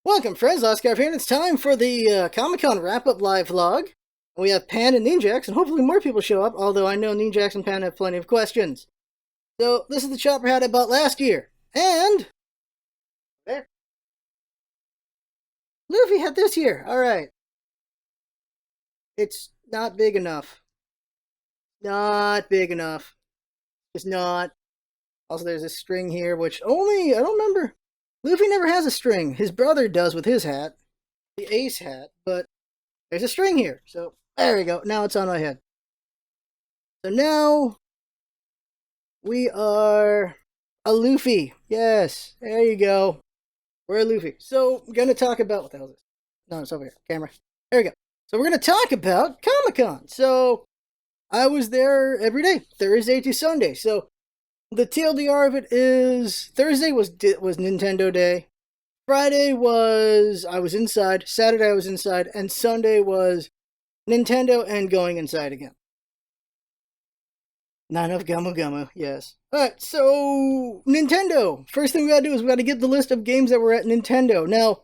Welcome, friends. LostScarf here, and it's time for the Comic-Con wrap-up live vlog. We have Pan and Ninjax, and hopefully more people show up, although I know Ninjax and Pan have plenty of questions. So, this is the chopper hat I bought last year. And... there. Luffy had this year. Alright. It's not big enough. Not big enough. It's not. Also, there's a string here, which only... I don't remember. Luffy never has a string. His brother does with his hat. The Ace hat, but... there's a string here, so there we go. Now it's on my head. So now we are a Luffy. Yes, there you go. We're a Luffy. So we're gonna talk about what the hell is this? No, it's over here. Camera. There we go. So we're gonna talk about Comic-Con. So I was there every day, Thursday to Sunday. So the TLDR of it is Thursday was Nintendo Day. Friday was I was inside, Saturday I was inside, and Sunday was Nintendo and going inside again. Not enough Gumu Gumu, yes. Alright, so Nintendo. First thing we gotta do is we gotta get the list of games that were at Nintendo. Now,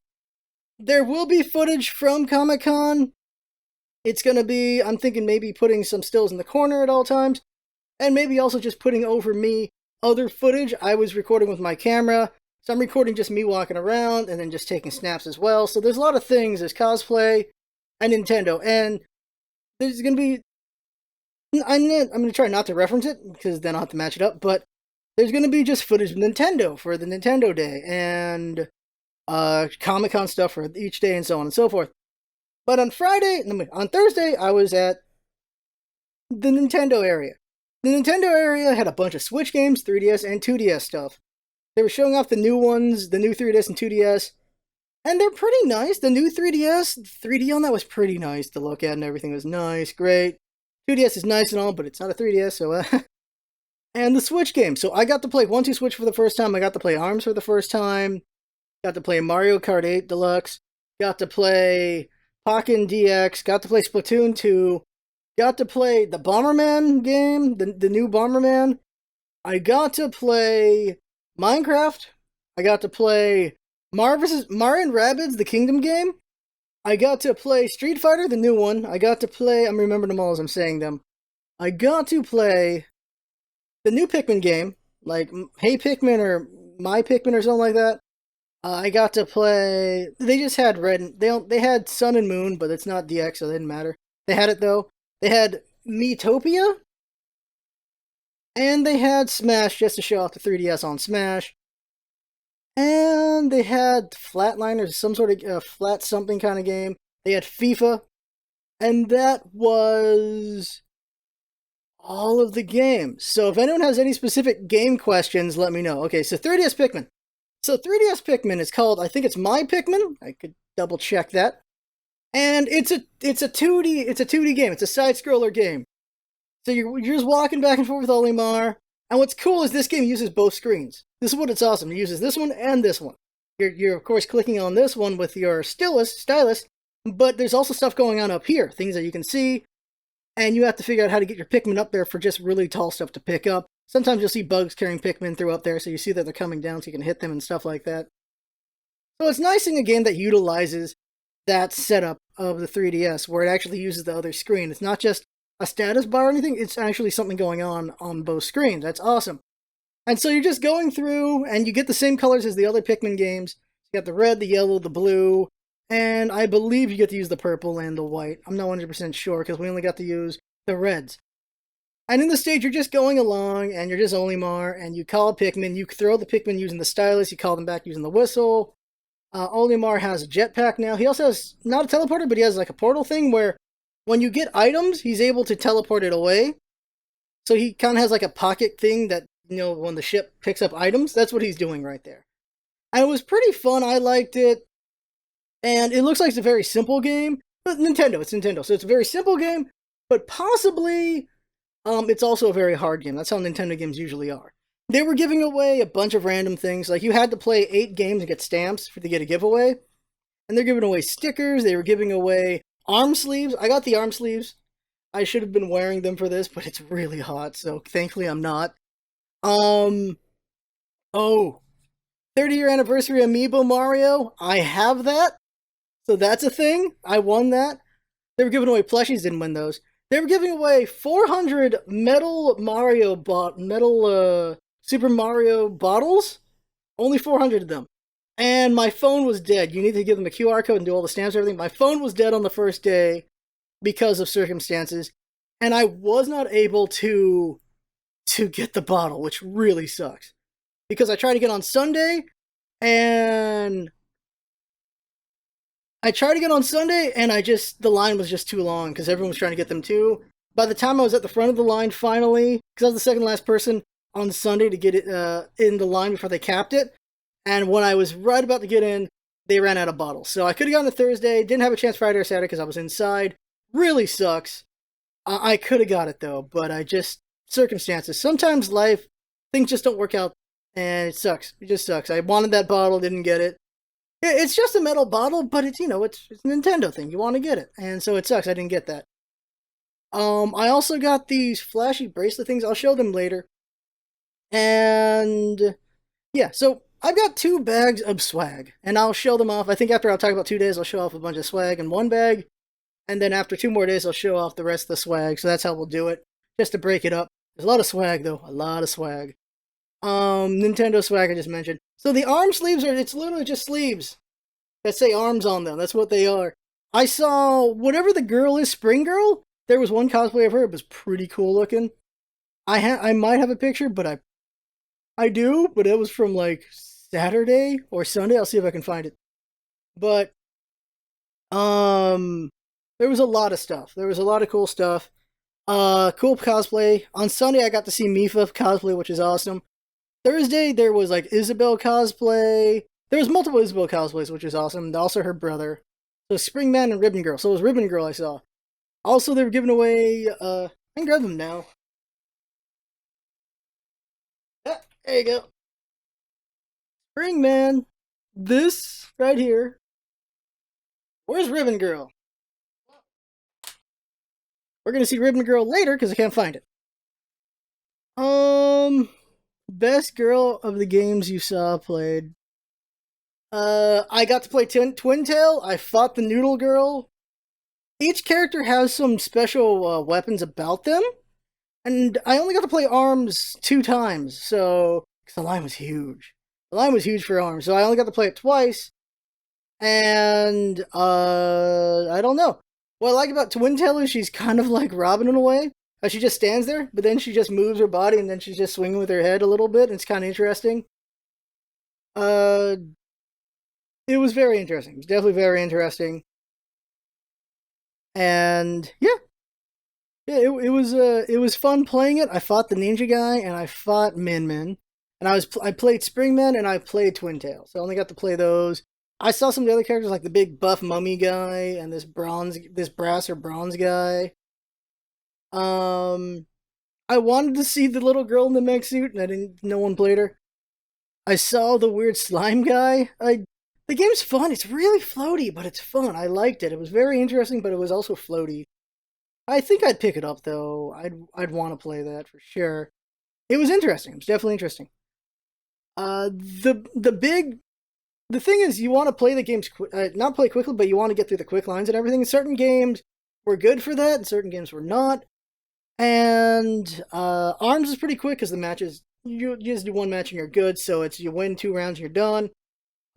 there will be footage from Comic-Con. It's gonna be, I'm thinking maybe putting some stills in the corner at all times, and maybe also just putting over me other footage. I was recording with my camera. So I'm recording just me walking around and then just taking snaps as well. So there's a lot of things. There's cosplay and Nintendo. And there's going to be... I'm going to try not to reference it because then I'll have to match it up. But there's going to be just footage of Nintendo for the Nintendo Day. And Comic-Con stuff for each day and so on and so forth. But on Thursday, I was at the Nintendo area. The Nintendo area had a bunch of Switch games, 3DS, and 2DS stuff. They were showing off the new ones, the new 3DS and 2DS, and they're pretty nice. The new 3DS, 3D on that was pretty nice to look at, and everything was nice, great. 2DS is nice and all, but it's not a 3DS, so and the Switch game. So I got to play 1-2 Switch for the first time. I got to play ARMS for the first time. Got to play Mario Kart 8 Deluxe. Got to play Pokken DX. Got to play Splatoon 2. Got to play the Bomberman game, the new Bomberman. I got to play Minecraft. I got to play Mario and Rabbids, the Kingdom game. I got to play Street Fighter, the new one. I got to play... I'm remembering them all as I'm saying them. I got to play the new Pikmin game, like Hey Pikmin or My Pikmin or something like that. I got to play... They just had they had Sun and Moon, but it's not DX, so it didn't matter. They had it, though. They had Miitopia. And they had Smash, just to show off the 3DS on Smash. And they had Flatliners, some sort of flat something kind of game. They had FIFA. And that was all of the games. So if anyone has any specific game questions, let me know. Okay, so 3DS Pikmin. So 3DS Pikmin is called, I think it's My Pikmin. I could double check that. And it's a 2D game. It's a side scroller game. So you're just walking back and forth with Olimar. And what's cool is this game uses both screens. This is what it's awesome. It uses this one and this one. You're of course clicking on this one with your stylus, but there's also stuff going on up here, things that you can see, and you have to figure out how to get your Pikmin up there for just really tall stuff to pick up. Sometimes you'll see bugs carrying Pikmin through up there, so you see that they're coming down so you can hit them and stuff like that. So it's nice in a game that utilizes that setup of the 3DS, where it actually uses the other screen. It's not just a status bar or anything, it's actually something going on both screens. That's awesome. And so you're just going through, and you get the same colors as the other Pikmin games. You got the red, the yellow, the blue, and I believe you get to use the purple and the white. I'm not 100% sure, because we only got to use the reds. And in the stage, you're just going along, and you're just Olimar, and you call Pikmin. You throw the Pikmin using the stylus, you call them back using the whistle. Olimar has a jetpack now. He also has, not a teleporter, but he has like a portal thing where when you get items, he's able to teleport it away. So he kind of has like a pocket thing that, you know, when the ship picks up items, that's what he's doing right there. And it was pretty fun. I liked it. And it looks like it's a very simple game. But it's Nintendo. So it's a very simple game, but possibly it's also a very hard game. That's how Nintendo games usually are. They were giving away a bunch of random things. Like you had to play 8 games and get stamps to get a giveaway. And they're giving away stickers. They were giving away arm sleeves. I got the arm sleeves. I should have been wearing them for this, but it's really hot, so thankfully I'm not. Oh, 30-year anniversary amiibo Mario. I have that, so that's a thing. I won that. They were giving away plushies, didn't win those. They were giving away 400 metal Super Mario bottles. Only 400 of them. And my phone was dead. You need to give them a QR code and do all the stamps and everything. My phone was dead on the first day because of circumstances, and I was not able to get the bottle, which really sucks. Because I tried to get on Sunday, and the line was just too long because everyone was trying to get them too. By the time I was at the front of the line finally, because I was the second last person on Sunday to get it in the line before they capped it, and when I was right about to get in, they ran out of bottles. So I could have gotten it Thursday, didn't have a chance Friday or Saturday because I was inside. Really sucks. I could have got it though, but circumstances. Sometimes life, things just don't work out, and it sucks. It just sucks. I wanted that bottle, didn't get it. It's just a metal bottle, but it's a Nintendo thing. You want to get it, and so it sucks. I didn't get that. I also got these flashy bracelet things. I'll show them later. And yeah, so I've got 2 bags of swag, and I'll show them off. I think after I'll talk about 2 days, I'll show off a bunch of swag in one bag, and then after 2 more days, I'll show off the rest of the swag. So that's how we'll do it, just to break it up. There's a lot of swag though, a lot of swag. Nintendo swag I just mentioned. So the arm sleeves it's literally just sleeves that say arms on them. That's what they are. I saw whatever the girl is, Spring Girl. There was one cosplay of her. It was pretty cool looking. I might have a picture, but I do, but it was from like Saturday or Sunday. I'll see if I can find it. But there was a lot of stuff. There was a lot of cool stuff. Cool cosplay. On Sunday I got to see Mifa cosplay, which is awesome. Thursday there was like Isabelle cosplay. There was multiple Isabelle cosplays, which is awesome. And also her brother. So Springman and Ribbon Girl. So it was Ribbon Girl I saw. Also they were giving away I can grab them now. Yeah, there you go. Springman. This right here. Where's Ribbon Girl? We're gonna see Ribbon Girl later because I can't find it. Best girl of the games you saw played. I got to play Twin Tail. I fought the Noodle Girl. Each character has some special weapons about them, and I only got to play Arms 2 times. So, because the line was huge. The line was huge for Arms, so I only got to play it twice. And I don't know. What I like about Twin Tail is she's kind of like Robin in a way. She just stands there, but then she just moves her body, and then she's just swinging with her head a little bit. And it's kind of interesting. Uh, it was very interesting. It was definitely very interesting. And yeah, it was fun playing it. I fought the ninja guy, and I fought Min Min, and I played Springman, and I played Twin Tail. So I only got to play those. I saw some of the other characters like the big buff mummy guy and this brass or bronze guy. I wanted to see the little girl in the mech suit, and no one played her. I saw the weird slime guy. The game's fun. It's really floaty, but it's fun. I liked it. It was very interesting, but it was also floaty. I think I'd pick it up though. I'd want to play that for sure. It was interesting. It was definitely interesting. The thing is, you want to play the games not play quickly, but you want to get through the quick lines and everything. Certain games were good for that, and certain games were not. And Arms is pretty quick because the matches you just do one match and you're good. So it's you win 2 rounds and you're done.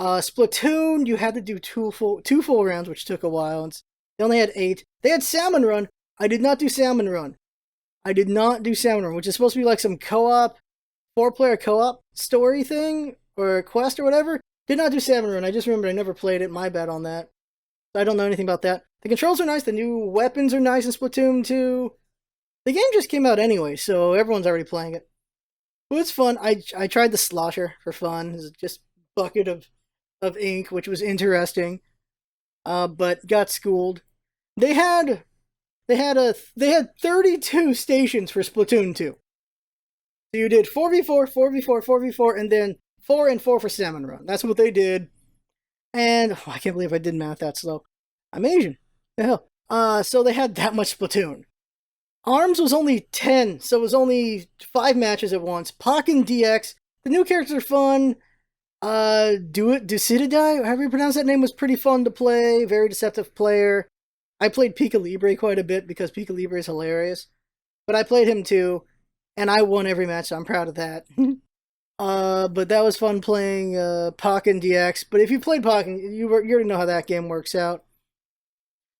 Splatoon, you had to do two full rounds, which took a while. They only had 8. They had Salmon Run. I did not do Salmon Run. Which is supposed to be like some co-op, 4-player co-op story thing or quest or whatever. Did not do Salmon Run. I just remembered I never played it. My bad on that. I don't know anything about that. The controls are nice. The new weapons are nice in Splatoon 2. The game just came out anyway, so everyone's already playing it. But it's fun. I tried the slosher for fun. It's just bucket of ink, which was interesting. But got schooled. They had 32 stations for Splatoon 2. So you did 4v4, 4v4, 4v4, and then 4 and 4 for Salmon Run. That's what they did. And I can't believe I did math that slow. I'm Asian. The hell. So they had that much Splatoon. Arms was only 10, so it was only 5 matches at once. Pokken DX. The new characters are fun. Do it, Ducididai, however you pronounce that name, was pretty fun to play. Very deceptive player. I played Pika Libre quite a bit because Pika Libre is hilarious. But I played him too, and I won every match, so I'm proud of that. But that was fun playing Pokken DX. But if you played Pokken, you already know how that game works out.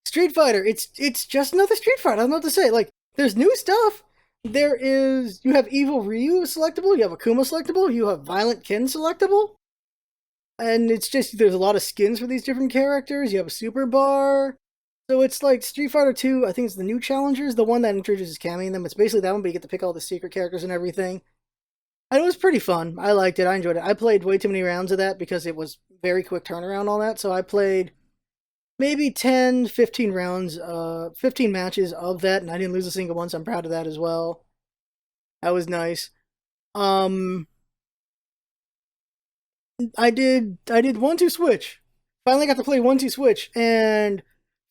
Street Fighter, it's just another Street Fighter. I don't know what to say. Like, there's new stuff. You have Evil Ryu selectable, you have Akuma selectable, you have Violent Kin selectable, and it's just there's a lot of skins for these different characters. You have a Super Bar. So it's like Street Fighter 2, I think it's the new challengers, the one that introduces Cammy in them. It's basically that one, but you get to pick all the secret characters and everything. And it was pretty fun. I liked it. I enjoyed it. I played way too many rounds of that because it was very quick turnaround on that. So I played maybe 10, 15 rounds, 15 matches of that, and I didn't lose a single one, so I'm proud of that as well. That was nice. Um, I did 1-2 switch. Finally got to play 1-2 switch, and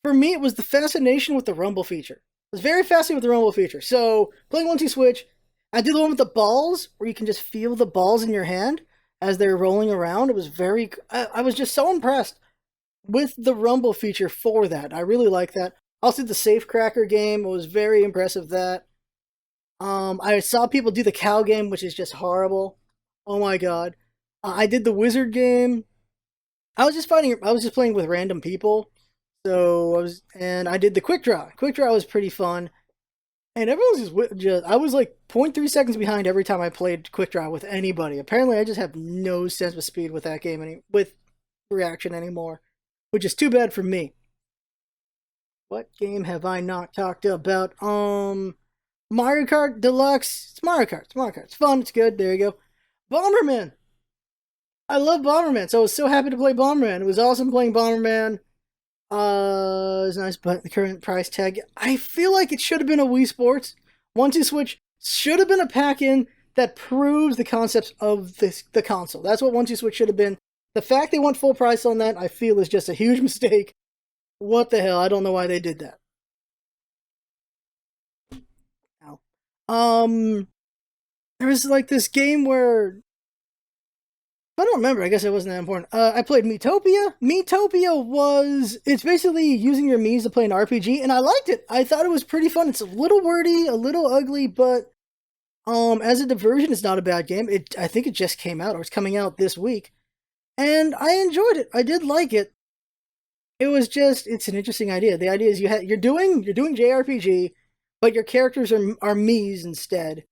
for me it was the fascination with the rumble feature. I was very fascinated with the rumble feature. So playing 1-2 switch, I did the one with the balls where you can just feel the balls in your hand as they're rolling around. It was very. I was just so impressed with the rumble feature for that. I really like that. Also, the safe cracker game was very impressive. That I saw people do the cow game, which is just horrible. Oh my god. I did the wizard game. I was just fighting. I was just playing with random people. And I did the quick draw. Quick draw was pretty fun. And everyone was just I was like zero point 0.3 seconds behind every time I played quick draw with anybody. Apparently, I just have no sense of speed with that game with reaction anymore, which is too bad for me. What game have I not talked about? Mario Kart Deluxe. It's Mario Kart. It's Mario Kart. It's fun. It's good. There you go. Bomberman. I love Bomberman, so I was so happy to play Bomberman. It was awesome playing Bomberman. It's nice, but the current price tag. I feel like it should have been a Wii Sports. 1-2 switch should have been a pack-in that proves the concepts of the console. That's what 1-2 switch should have been. The fact they went full price on that, I feel, is just a huge mistake. What the hell? I don't know why they did that. Now, there was like this game where I don't remember. I guess it wasn't that important. I played Metopia. It's basically using your Mii's to play an RPG, and I liked it. I thought it was pretty fun. It's a little wordy, a little ugly, but as a diversion, it's not a bad game. I think it just came out, or it's coming out this week, and I enjoyed it. I did like it. It's an interesting idea. The idea is you're doing JRPG, but your characters are Mii's instead,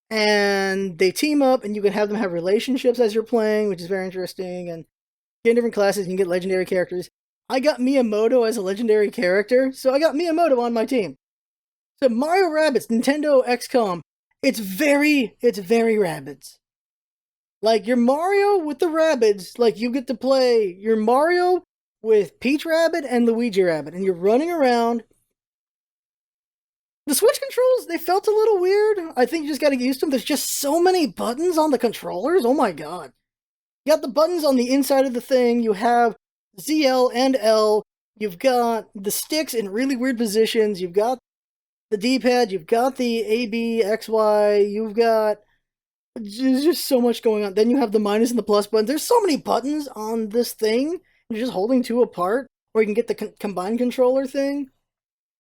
and they team up, and you can have them have relationships as you're playing, which is very interesting. And get different classes, and you can get legendary characters. I got Miyamoto as a legendary character, so I got Miyamoto on my team. So Mario Rabbids, Nintendo XCOM, it's very Rabbids. Like your Mario with the Rabbids, like you get to play your Mario with Peach Rabbit and Luigi Rabbit, and you're running around. The Switch controls, they felt a little weird. I think you just gotta get used to them. There's just so many buttons on the controllers. Oh my god. You got the buttons on the inside of the thing. You have ZL and L. You've got the sticks in really weird positions. You've got the D-pad. You've got the A, B, X, Y. You've got there's just so much going on. Then you have the minus and the plus button. There's so many buttons on this thing. You're just holding two apart, or you can get the combined controller thing.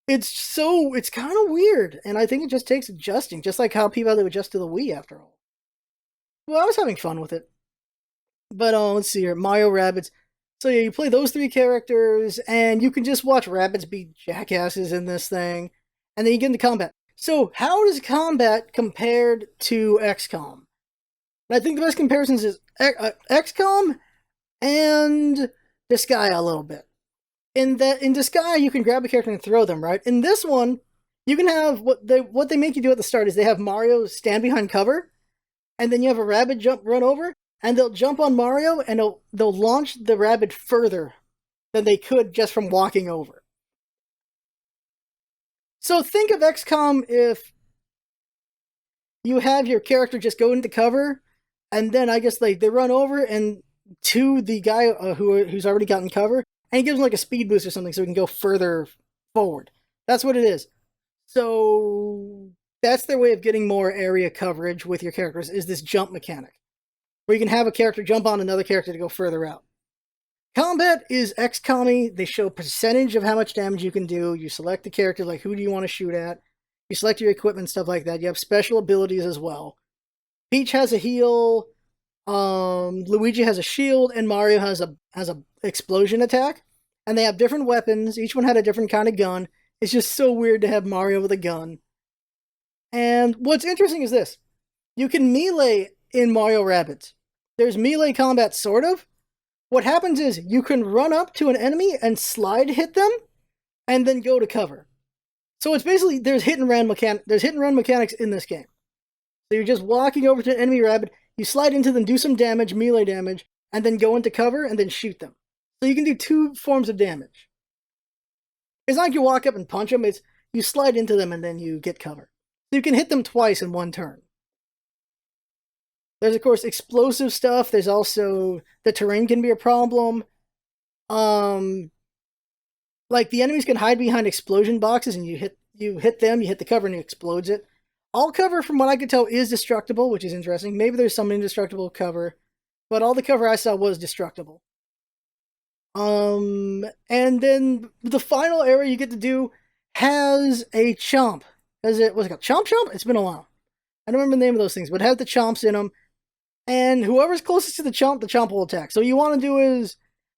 It's kind of weird, and I think it just takes adjusting, just like how people had to adjust to the Wii after all. Well, I was having fun with it. But let's see here, Mario Rabbids. So yeah, you play those three characters, and you can just watch Rabbids be jackasses in this thing, and then you get into combat. So how does combat compared to XCOM? And I think the best comparisons is XCOM and Disgaea a little bit. In Disgaea, you can grab a character and throw them, right? In this one, you can have what they make you do at the start is they have Mario stand behind cover, and then you have a rabbit run over, and they'll jump on Mario, and they'll launch the rabbit further than they could just from walking over. So think of XCOM if you have your character just go into cover, and then I guess they run over and to the guy who's already gotten cover, and he gives him like a speed boost or something so he can go further forward. That's what it is. So that's their way of getting more area coverage with your characters, is this jump mechanic. where you can have a character jump on another character to go further out. Combat is XCOM-y. They show percentage of how much damage you can do. You select the character, like who do you want to shoot at. You select your equipment, stuff like that. You have special abilities as well. Peach has a heal, Luigi has a shield, and Mario has a explosion attack. And they have different weapons. Each one had a different kind of gun. It's just so weird to have Mario with a gun. And what's interesting is this. You can melee in Mario Rabbids. There's melee combat, sort of. What happens is you can run up to an enemy and slide hit them, and then go to cover. So it's basically, there's hit and run mechanics in this game. So you're just walking over to an enemy rabbit, you slide into them, do some damage, melee damage, and then go into cover and then shoot them. So you can do two forms of damage. It's not like you walk up and punch them, it's you slide into them and then you get cover. So you can hit them twice in one turn. There's, of course, explosive stuff. There's also, the terrain can be a problem. Like, the enemies can hide behind explosion boxes, and you hit them, you hit the cover, and it explodes it. All cover, from what I could tell, is destructible, which is interesting. Maybe there's some indestructible cover, but all the cover I saw was destructible. And then the final area you get to do has a chomp. Was it called Chomp? It's been a while. I don't remember the name of those things, but it has the chomps in them. And whoever's closest to the chomp will attack. So what you want to do is,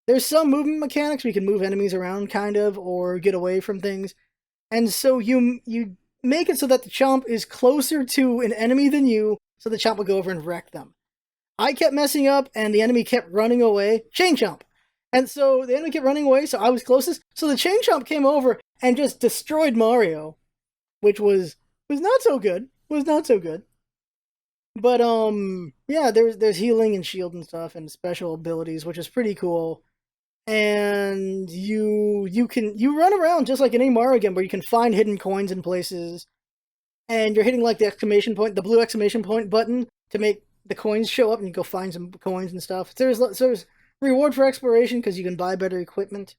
there's some movement mechanics where you can move enemies around, kind of, or get away from things. And so you make it so that the chomp is closer to an enemy than you, so the chomp will go over and wreck them. I kept messing up, and the enemy kept running away. Chain chomp! And so the enemy kept running away, so I was closest. So the chain chomp came over and just destroyed Mario, which was not so good. But yeah, there's healing and shield and stuff and special abilities, which is pretty cool. And you run around just like in any Mario game, where you can find hidden coins in places, and you're hitting like the blue exclamation point button to make the coins show up, and you go find some coins and stuff. There's reward for exploration because you can buy better equipment.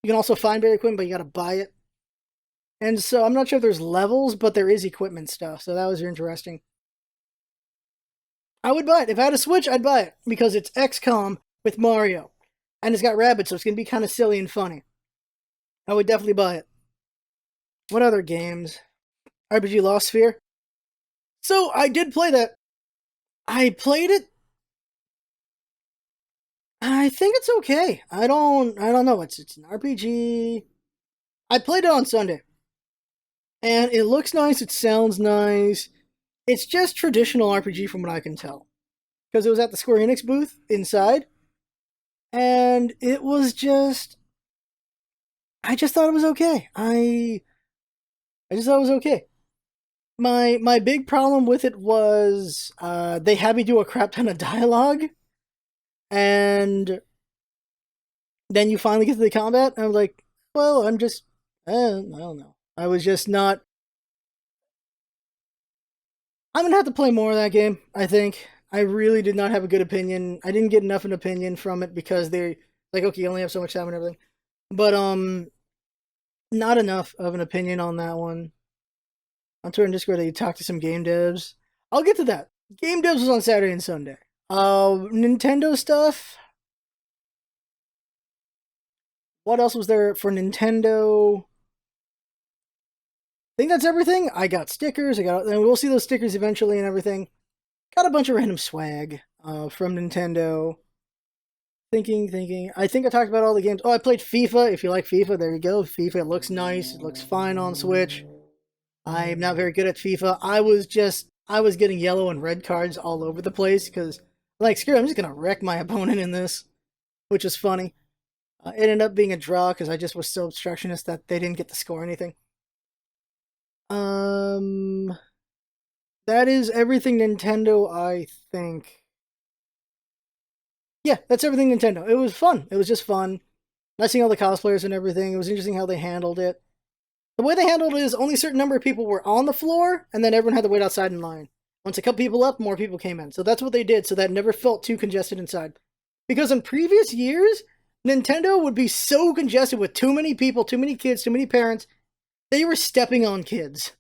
You can also find better equipment, but you got to buy it. And so I'm not sure if there's levels, but there is equipment stuff. So that was interesting. I would buy it. If I had a Switch, I'd buy it, because it's XCOM with Mario. And it's got rabbits, so it's going to be kind of silly and funny. I would definitely buy it. What other games? RPG Lost Sphere? So, I did play that. I played it. I think it's okay. I don't know. It's an RPG. I played it on Sunday. And it looks nice, it sounds nice. It's just traditional RPG from what I can tell. Because it was at the Square Enix booth inside. And it was just... I just thought it was okay. I just thought it was okay. My big problem with it was they had me do a crap ton of dialogue. And then you finally get to the combat. And I'm like, well, I'm just... I don't know. I was just not... I'm gonna have to play more of that game, I think. I really did not have a good opinion. I didn't get enough of an opinion from it because they're like, okay, you only have so much time and everything. But, not enough of an opinion on that one. On Twitter and Discord, they talked to some game devs. I'll get to that. Game devs was on Saturday and Sunday. Nintendo stuff. What else was there for Nintendo? I think that's everything. I got stickers. And we'll see those stickers eventually and everything. Got a bunch of random swag from Nintendo. Thinking. I think I talked about all the games. Oh, I played FIFA. If you like FIFA, there you go. FIFA, it looks nice. It looks fine on Switch. I'm not very good at FIFA. I was getting yellow and red cards all over the place because, like, screw it, I'm just going to wreck my opponent in this, which is funny. It ended up being a draw because I just was so obstructionist that they didn't get to score anything. That is everything Nintendo, I think. Yeah, that's everything Nintendo. It was fun. It was just fun. Nice seeing all the cosplayers and everything. It was interesting how they handled it. The way they handled it is only a certain number of people were on the floor, and then everyone had to wait outside in line. Once a couple people left, more people came in. So that's what they did, so that it never felt too congested inside. Because in previous years, Nintendo would be so congested with too many people, too many kids, too many parents. They were stepping on kids,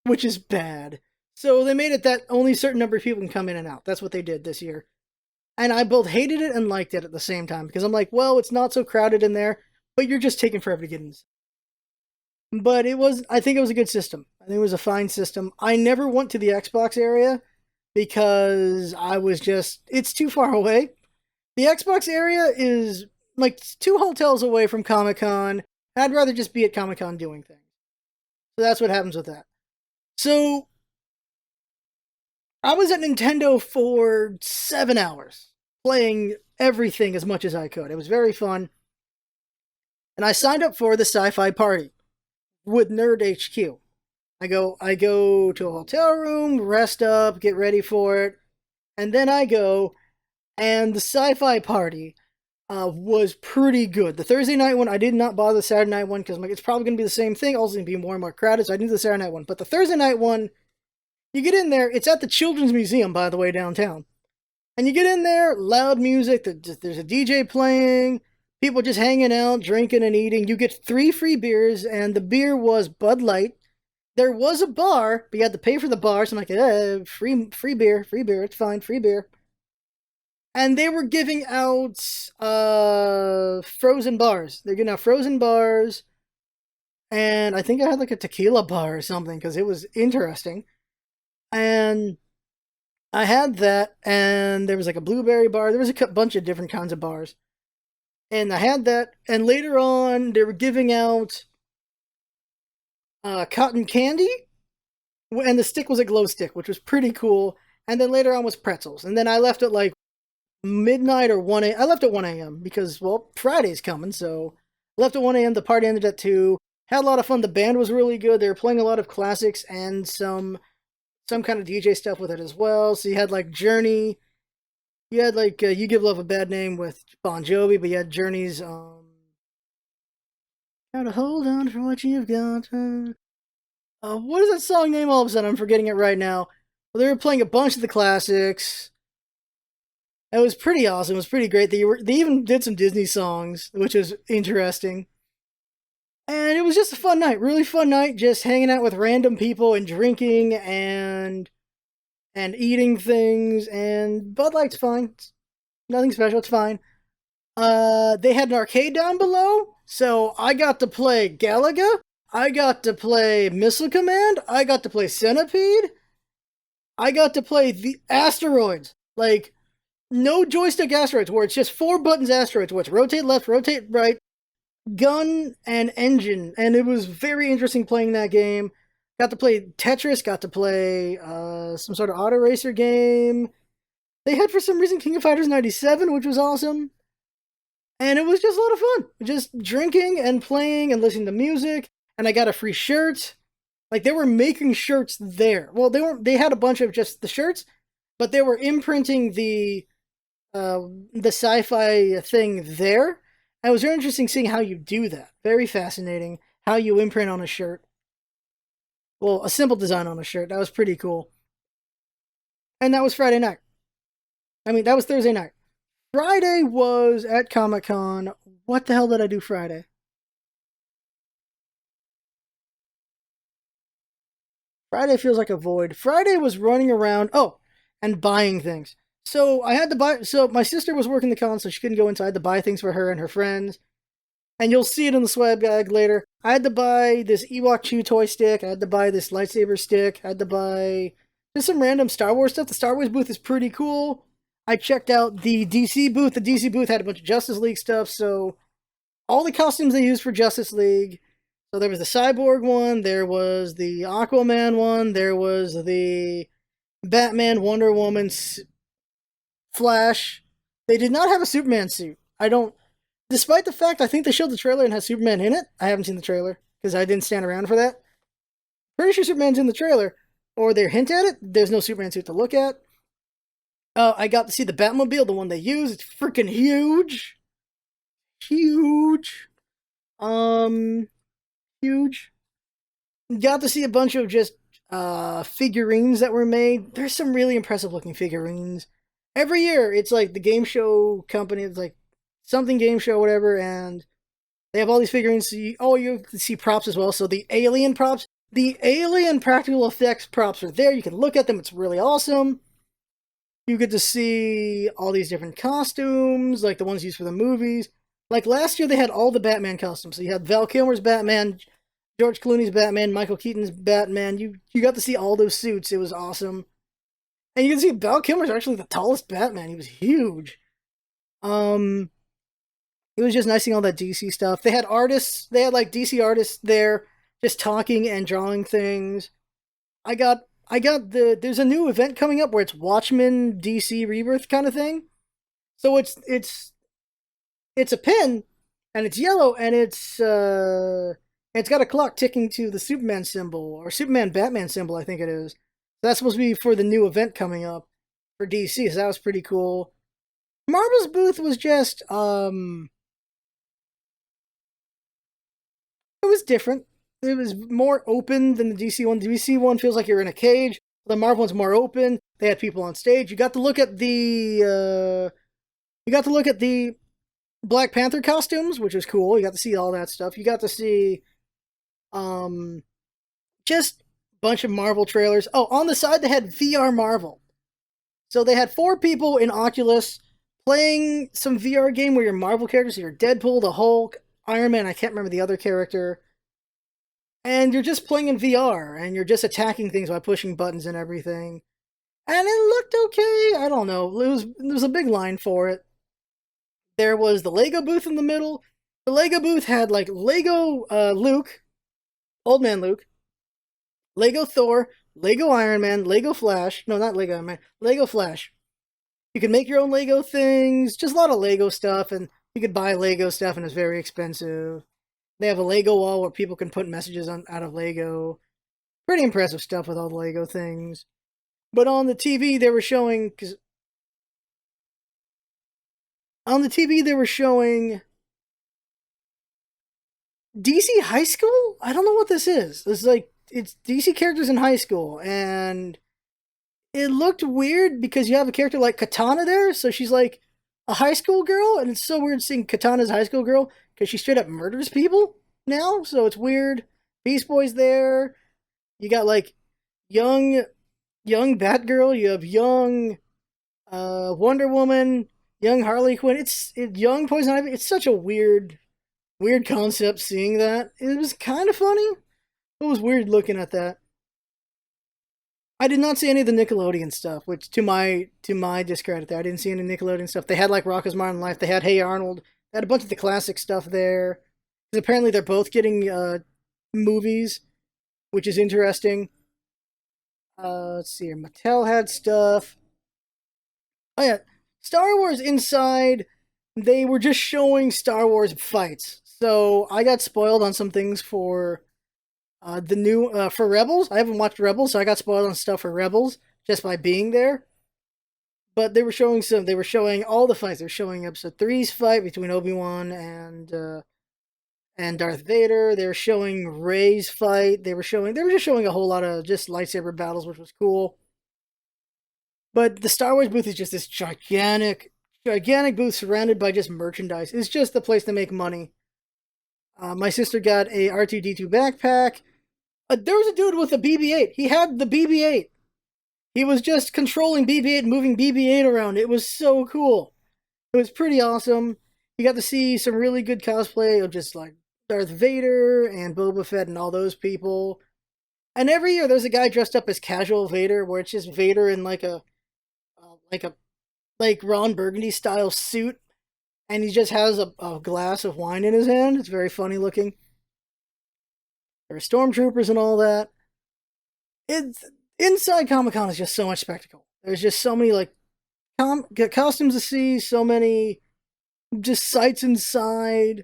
which is bad. So they made it that only a certain number of people can come in and out. That's what they did this year. And I both hated it and liked it at the same time because I'm like, well, it's not so crowded in there, but you're just taking forever to get in. But I think it was a good system. I think it was a fine system. I never went to the Xbox area because it's too far away. The Xbox area is like 2 hotels away from Comic Con. I'd rather just be at Comic Con doing things. So that's what happens with that. So I was at Nintendo for 7 hours, playing everything as much as I could. It was very fun. And I signed up for the sci-fi party with Nerd HQ. I go to a hotel room, rest up, get ready for it, and then I go, and the sci-fi party was pretty good. The Thursday night one, I did not bother the Saturday night one because it's probably going to be the same thing. Also, going to be more and more crowded, so I didn't do the Saturday night one. But the Thursday night one, you get in there. It's at the Children's Museum, by the way, downtown. And you get in there, loud music. There's a DJ playing. People just hanging out, drinking and eating. You get 3 free beers, and the beer was Bud Light. There was a bar, but you had to pay for the bar. So I'm like, free beer, it's fine, free beer. And they were giving out frozen bars. They're giving out frozen bars, and I think I had like a tequila bar or something because it was interesting. And I had that, and there was like a blueberry bar. There was a bunch of different kinds of bars, and I had that. And later on, they were giving out cotton candy, and the stick was a glow stick, which was pretty cool. And then later on was pretzels, and then I left at like midnight or 1 a.m. I left at 1 a.m. because, well, Friday's coming, so I left at 1 a.m. The party ended at 2. Had a lot of fun. The band was really good. They were playing a lot of classics and some kind of DJ stuff with it as well. So you had like Journey. You had like You Give Love a Bad Name with Bon Jovi, but you had Journey's Gotta hold on for what you've got. What is that song name all of a sudden? I'm forgetting it right now. Well, they were playing a bunch of the classics. It was pretty awesome. It was pretty great. They even did some Disney songs, which was interesting. And it was just a fun night, really fun night, just hanging out with random people and drinking and eating things. And Bud Light's fine. It's nothing special. It's fine. They had an arcade down below, so I got to play Galaga. I got to play Missile Command. I got to play Centipede. I got to play the Asteroids. Like, no joystick asteroids, where it's just 4 buttons asteroids, where it's rotate left, rotate right, gun, and engine. And it was very interesting playing that game. Got to play Tetris, got to play some sort of auto racer game. They had, for some reason, King of Fighters 97, which was awesome. And it was just a lot of fun. Just drinking and playing and listening to music. And I got a free shirt. Like, they were making shirts there. Well, they had a bunch of just the shirts, but they were imprinting the sci-fi thing there. And it was very interesting seeing how you do that. Very fascinating. How you imprint on a shirt. Well, a simple design on a shirt. That was pretty cool. And that was Friday night. I mean, that was Thursday night. Friday was at Comic-Con. What the hell did I do Friday? Friday feels like a void. Friday was running around, and buying things. So I had to buy, so my sister was working the con, so she couldn't go inside to buy things for her and her friends. And you'll see it in the swag bag later. I had to buy this Ewok Chew toy stick. I had to buy this lightsaber stick. I had to buy just some random Star Wars stuff. The Star Wars booth is pretty cool. I checked out the DC booth. The DC booth had a bunch of Justice League stuff, so all the costumes they used for Justice League. So there was the Cyborg one, there was the Aquaman one, there was the Batman, Wonder Woman, Flash. They did not have a Superman suit. Despite the fact I think they showed the trailer and has Superman in it. I haven't seen the trailer because I didn't stand around for that. Pretty sure Superman's in the trailer, or they hint at it. There's no Superman suit to look at. I got to see the Batmobile, the one they use. It's freaking huge. Huge. Huge. Got to see a bunch of just figurines that were made. There's some really impressive looking figurines. Every year, it's like the game show company, it's like something game show, whatever, and they have all these figurines. So you can see props as well. So the alien props, the alien practical effects props are there. You can look at them. It's really awesome. You get to see all these different costumes, like the ones used for the movies. Like last year, they had all the Batman costumes. So you had Val Kilmer's Batman, George Clooney's Batman, Michael Keaton's Batman. You got to see all those suits. It was awesome. And you can see Val Kilmer's actually the tallest Batman. He was huge. Um, it was just nice seeing all that DC stuff. They had artists. They had like DC artists there, just talking and drawing things. I got there's a new event coming up where it's Watchmen DC Rebirth kind of thing. So it's a pin and it's yellow and it's got a clock ticking to the Superman symbol or Superman Batman symbol, I think it is. That's supposed to be for the new event coming up for DC, so that was pretty cool. Marvel's booth was just it was different. It was more open than the DC one. The DC one feels like you're in a cage. The Marvel one's more open. They had people on stage. You got to look at the Black Panther costumes, which was cool. You got to see all that stuff. You got to see um just a bunch of Marvel trailers. Oh, on the side they had VR Marvel. So they had four people in Oculus playing some VR game where you're Marvel characters. So you're Deadpool, the Hulk, Iron Man. I can't remember the other character. And you're just playing in VR and you're just attacking things by pushing buttons and everything. And it looked okay. I don't know. There was a big line for it. There was the Lego booth in the middle. The Lego booth had like Lego Luke, Old Man Luke, Lego Thor, Lego Iron Man, Lego Flash. No, not Lego Iron Man. Lego Flash. You can make your own Lego things. Just a lot of Lego stuff, and you could buy Lego stuff, and it's very expensive. They have a Lego wall where people can put messages on out of Lego. Pretty impressive stuff with all the Lego things. But on the TV, they were showing because on the TV they were showing DC High School. I don't know what this is. It's like it's DC characters in high school, and it looked weird because you have a character like Katana there, so she's like a high school girl, and it's so weird seeing Katana's high school girl because she straight up murders people now. So it's weird. Beast Boy's there. You got like young young Batgirl. You have young Wonder Woman, young Harley Quinn. It's young Poison Ivy. It's such a weird concept seeing that. It was kind of funny. It was weird looking at that. I did not see any of the Nickelodeon stuff, which to my discredit there, I didn't see any Nickelodeon stuff. They had like Rocko's Modern Life, they had Hey Arnold, they had a bunch of the classic stuff there. Because apparently they're both getting movies, which is interesting. Let's see here. Mattel had stuff. Oh yeah, Star Wars Inside. They were just showing Star Wars fights, so I got spoiled on some things for the new for Rebels. I haven't watched Rebels, so I got spoiled on stuff for Rebels just by being there. But they were showing some. They were showing all the fights. They were showing Episode Three's fight between Obi-Wan and Darth Vader. They were showing Rey's fight. They were just showing a whole lot of just lightsaber battles, which was cool. But the Star Wars booth is just this gigantic booth surrounded by just merchandise. It's just the place to make money. My sister got a R2D2 backpack. There was a dude with a BB-8. He had the BB-8. He was just controlling BB-8, moving BB-8 around. It was so cool. It was pretty awesome. You got to see some really good cosplay of just like Darth Vader and Boba Fett and all those people. And every year there's a guy dressed up as casual Vader, where it's just Vader in like a like Ron Burgundy style suit, and he just has a glass of wine in his hand. It's very funny looking. There are stormtroopers and all that. It's inside Comic Con is just so much spectacle. There's just so many like costumes to see, so many just sights inside.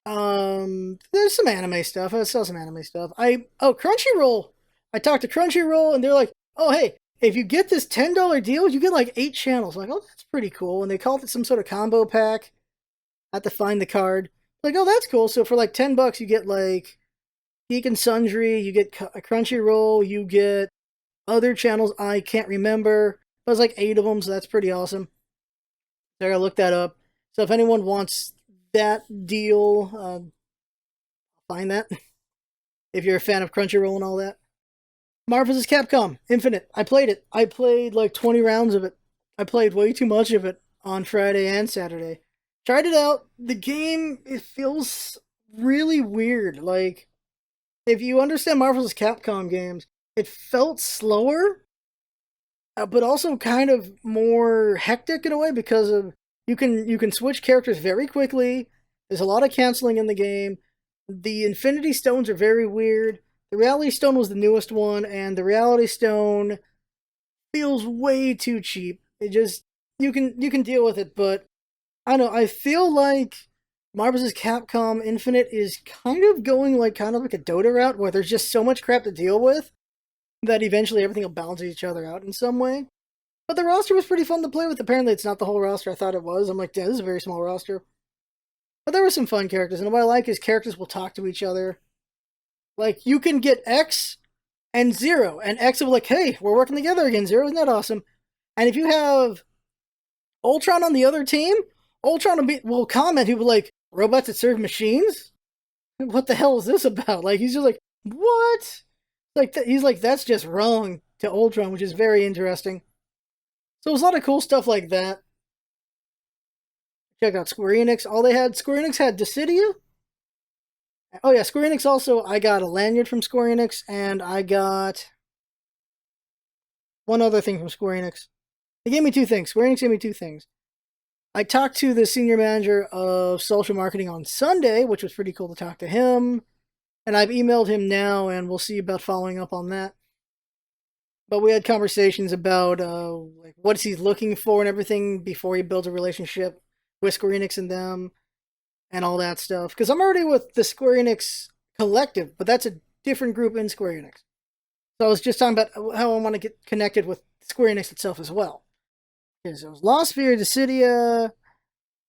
There's some anime stuff. I saw some anime stuff. Crunchyroll. I talked to Crunchyroll, and they're like, "Oh, hey, if you get this $10 deal, you get like 8 channels." I'm like, oh, that's pretty cool. And they called it some sort of combo pack. I had to find the card. Like, oh, that's cool. So for like $10, you get like Geek and Sundry, you get a Crunchyroll, you get other channels I can't remember. But it's like 8 of them, so that's pretty awesome. So I gotta look that up. So if anyone wants that deal, find that. If you're a fan of Crunchyroll and all that. Marvel vs. Capcom Infinite. I played it. I played like 20 rounds of it. I played way too much of it on Friday and Saturday. Tried it out. The game, it feels really weird. Like, if you understand Marvel vs. Capcom games, it felt slower, but also kind of more hectic in a way because of you can switch characters very quickly. There's a lot of canceling in the game. The Infinity Stones are very weird. The Reality Stone was the newest one, and the Reality Stone feels way too cheap. It just you can deal with it, but I don't know. I feel like Marvel's Capcom Infinite is kind of like a Dota route where there's just so much crap to deal with that eventually everything will balance each other out in some way. But the roster was pretty fun to play with. Apparently, it's not the whole roster I thought it was. I'm like, damn, this is a very small roster. But there were some fun characters, and what I like is characters will talk to each other. Like, you can get X and Zero, and X will be like, hey, we're working together again, Zero, isn't that awesome? And if you have Ultron on the other team, Ultron will comment, he'll be like, robots that serve machines? What the hell is this about? Like, he's just like, what? He's like, that's just wrong to Ultron, which is very interesting. So there's a lot of cool stuff like that. Check out Square Enix. Square Enix had Dissidia. Oh yeah, Square Enix also, I got a lanyard from Square Enix, and I got one other thing from Square Enix. They gave me two things. Square Enix gave me two things. I talked to the senior manager of social marketing on Sunday, which was pretty cool to talk to him. And I've emailed him now, and we'll see about following up on that. But we had conversations about like what he's looking for and everything before he builds a relationship with Square Enix and them and all that stuff. Because I'm already with the Square Enix collective, but that's a different group in Square Enix. So I was just talking about how I want to get connected with Square Enix itself as well. Because it was Lost Sphere, Dissidia,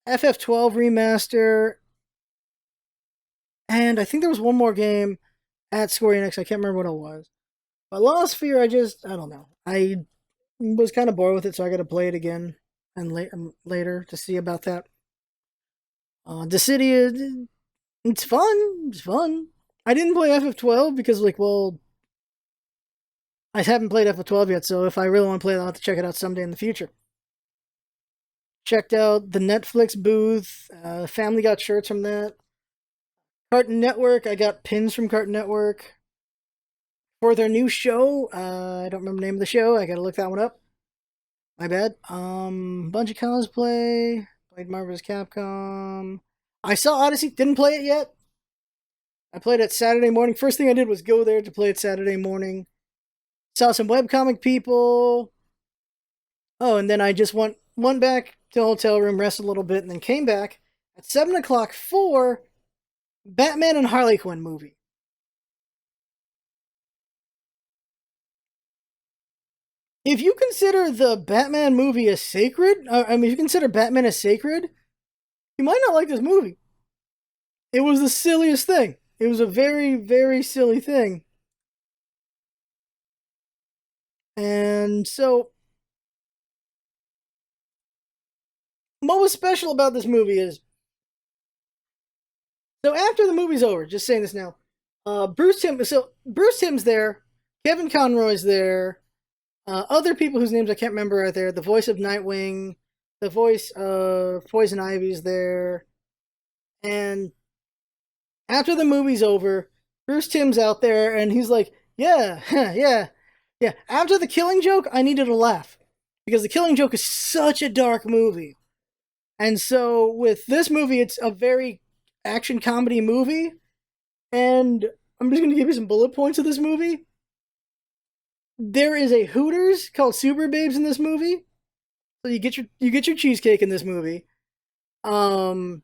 FF12 Remaster, and I think there was one more game at Square Enix. I can't remember what it was. But Lost Sphere, I don't know. I was kind of bored with it, so I got to play it again and later to see about that. Dissidia, it's fun. It's fun. I didn't play FF12 because, like, well, I haven't played FF12 yet, so if I really want to play it, I'll have to check it out someday in the future. Checked out the Netflix booth. Family got shirts from that. Cartoon Network, I got pins from Cartoon Network. For their new show, I don't remember the name of the show. I gotta look that one up. My bad. Bunch of cosplay. Played Marvel's Capcom. I saw Odyssey. Didn't play it yet. I played it Saturday morning. First thing I did was go there to play it Saturday morning. Saw some webcomic people. Oh, and then I just went back to the hotel room, rested a little bit, and then came back at 7 o'clock for Batman and Harley Quinn movie. If you consider the Batman movie as sacred, if you consider Batman as sacred, you might not like this movie. It was the silliest thing. It was a very, very silly thing. And so, what was special about this movie is, so after the movie's over, just saying this now, Bruce Timm's there, Kevin Conroy's there, other people whose names I can't remember are there. The voice of Nightwing, the voice of Poison Ivy's there, and after the movie's over, Bruce Timm's out there, and he's like, "Yeah, yeah, yeah." After the Killing Joke, I needed a laugh because the Killing Joke is such a dark movie, and so with this movie, it's a very action comedy movie, and I'm just gonna give you some bullet points of this movie. There is a Hooters called Super Babes in this movie. So you get your cheesecake in this movie. Um,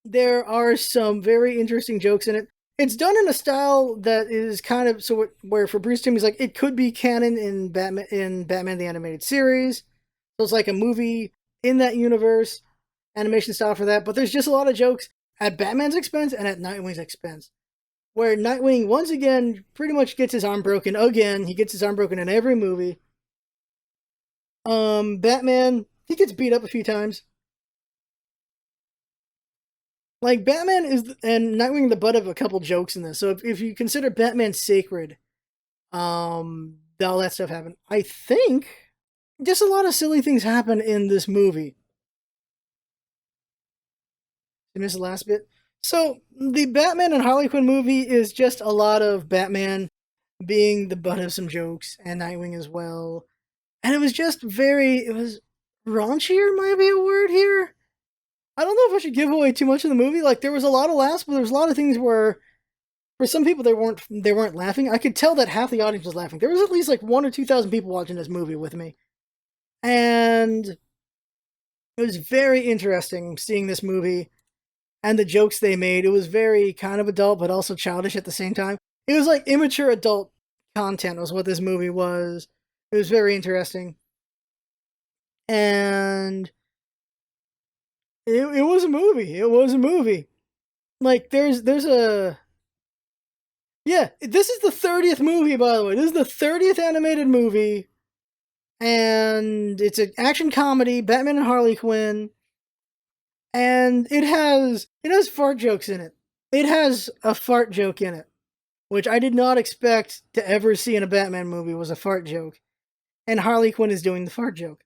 there are some very interesting jokes in it. It's done in a style that is kind of where for Bruce Timm he's like it could be canon in Batman the Animated Series. So it's like a movie in that universe, animation style for that. But there's just a lot of jokes at Batman's expense and at Nightwing's expense. Where Nightwing once again pretty much gets his arm broken again. He gets his arm broken in every movie. Batman, he gets beat up a few times. Like Batman and Nightwing the butt of a couple jokes in this. So if you consider Batman sacred, All that stuff happened. I think just a lot of silly things happen in this movie. Did I miss the last bit? So the Batman and Harley Quinn movie is just a lot of Batman being the butt of some jokes and Nightwing as well. And it was just it was raunchier, might be a word here. I don't know if I should give away too much of the movie. Like there was a lot of laughs, but there was a lot of things where for some people they weren't laughing. I could tell that half the audience was laughing. There was at least like 1 or 2 thousand people watching this movie with me. And it was very interesting seeing this movie and the jokes they made. It was very kind of adult, but also childish at the same time. It was like immature adult content was what this movie was. It was very interesting. And it was a movie. It was a movie. Like there's a yeah, this is the 30th movie by the way. This is the 30th animated movie and it's an action comedy, Batman and Harley Quinn, and it has fart jokes in it. It has a fart joke in it, which I did not expect to ever see in a Batman movie was a fart joke. And Harley Quinn is doing the fart joke.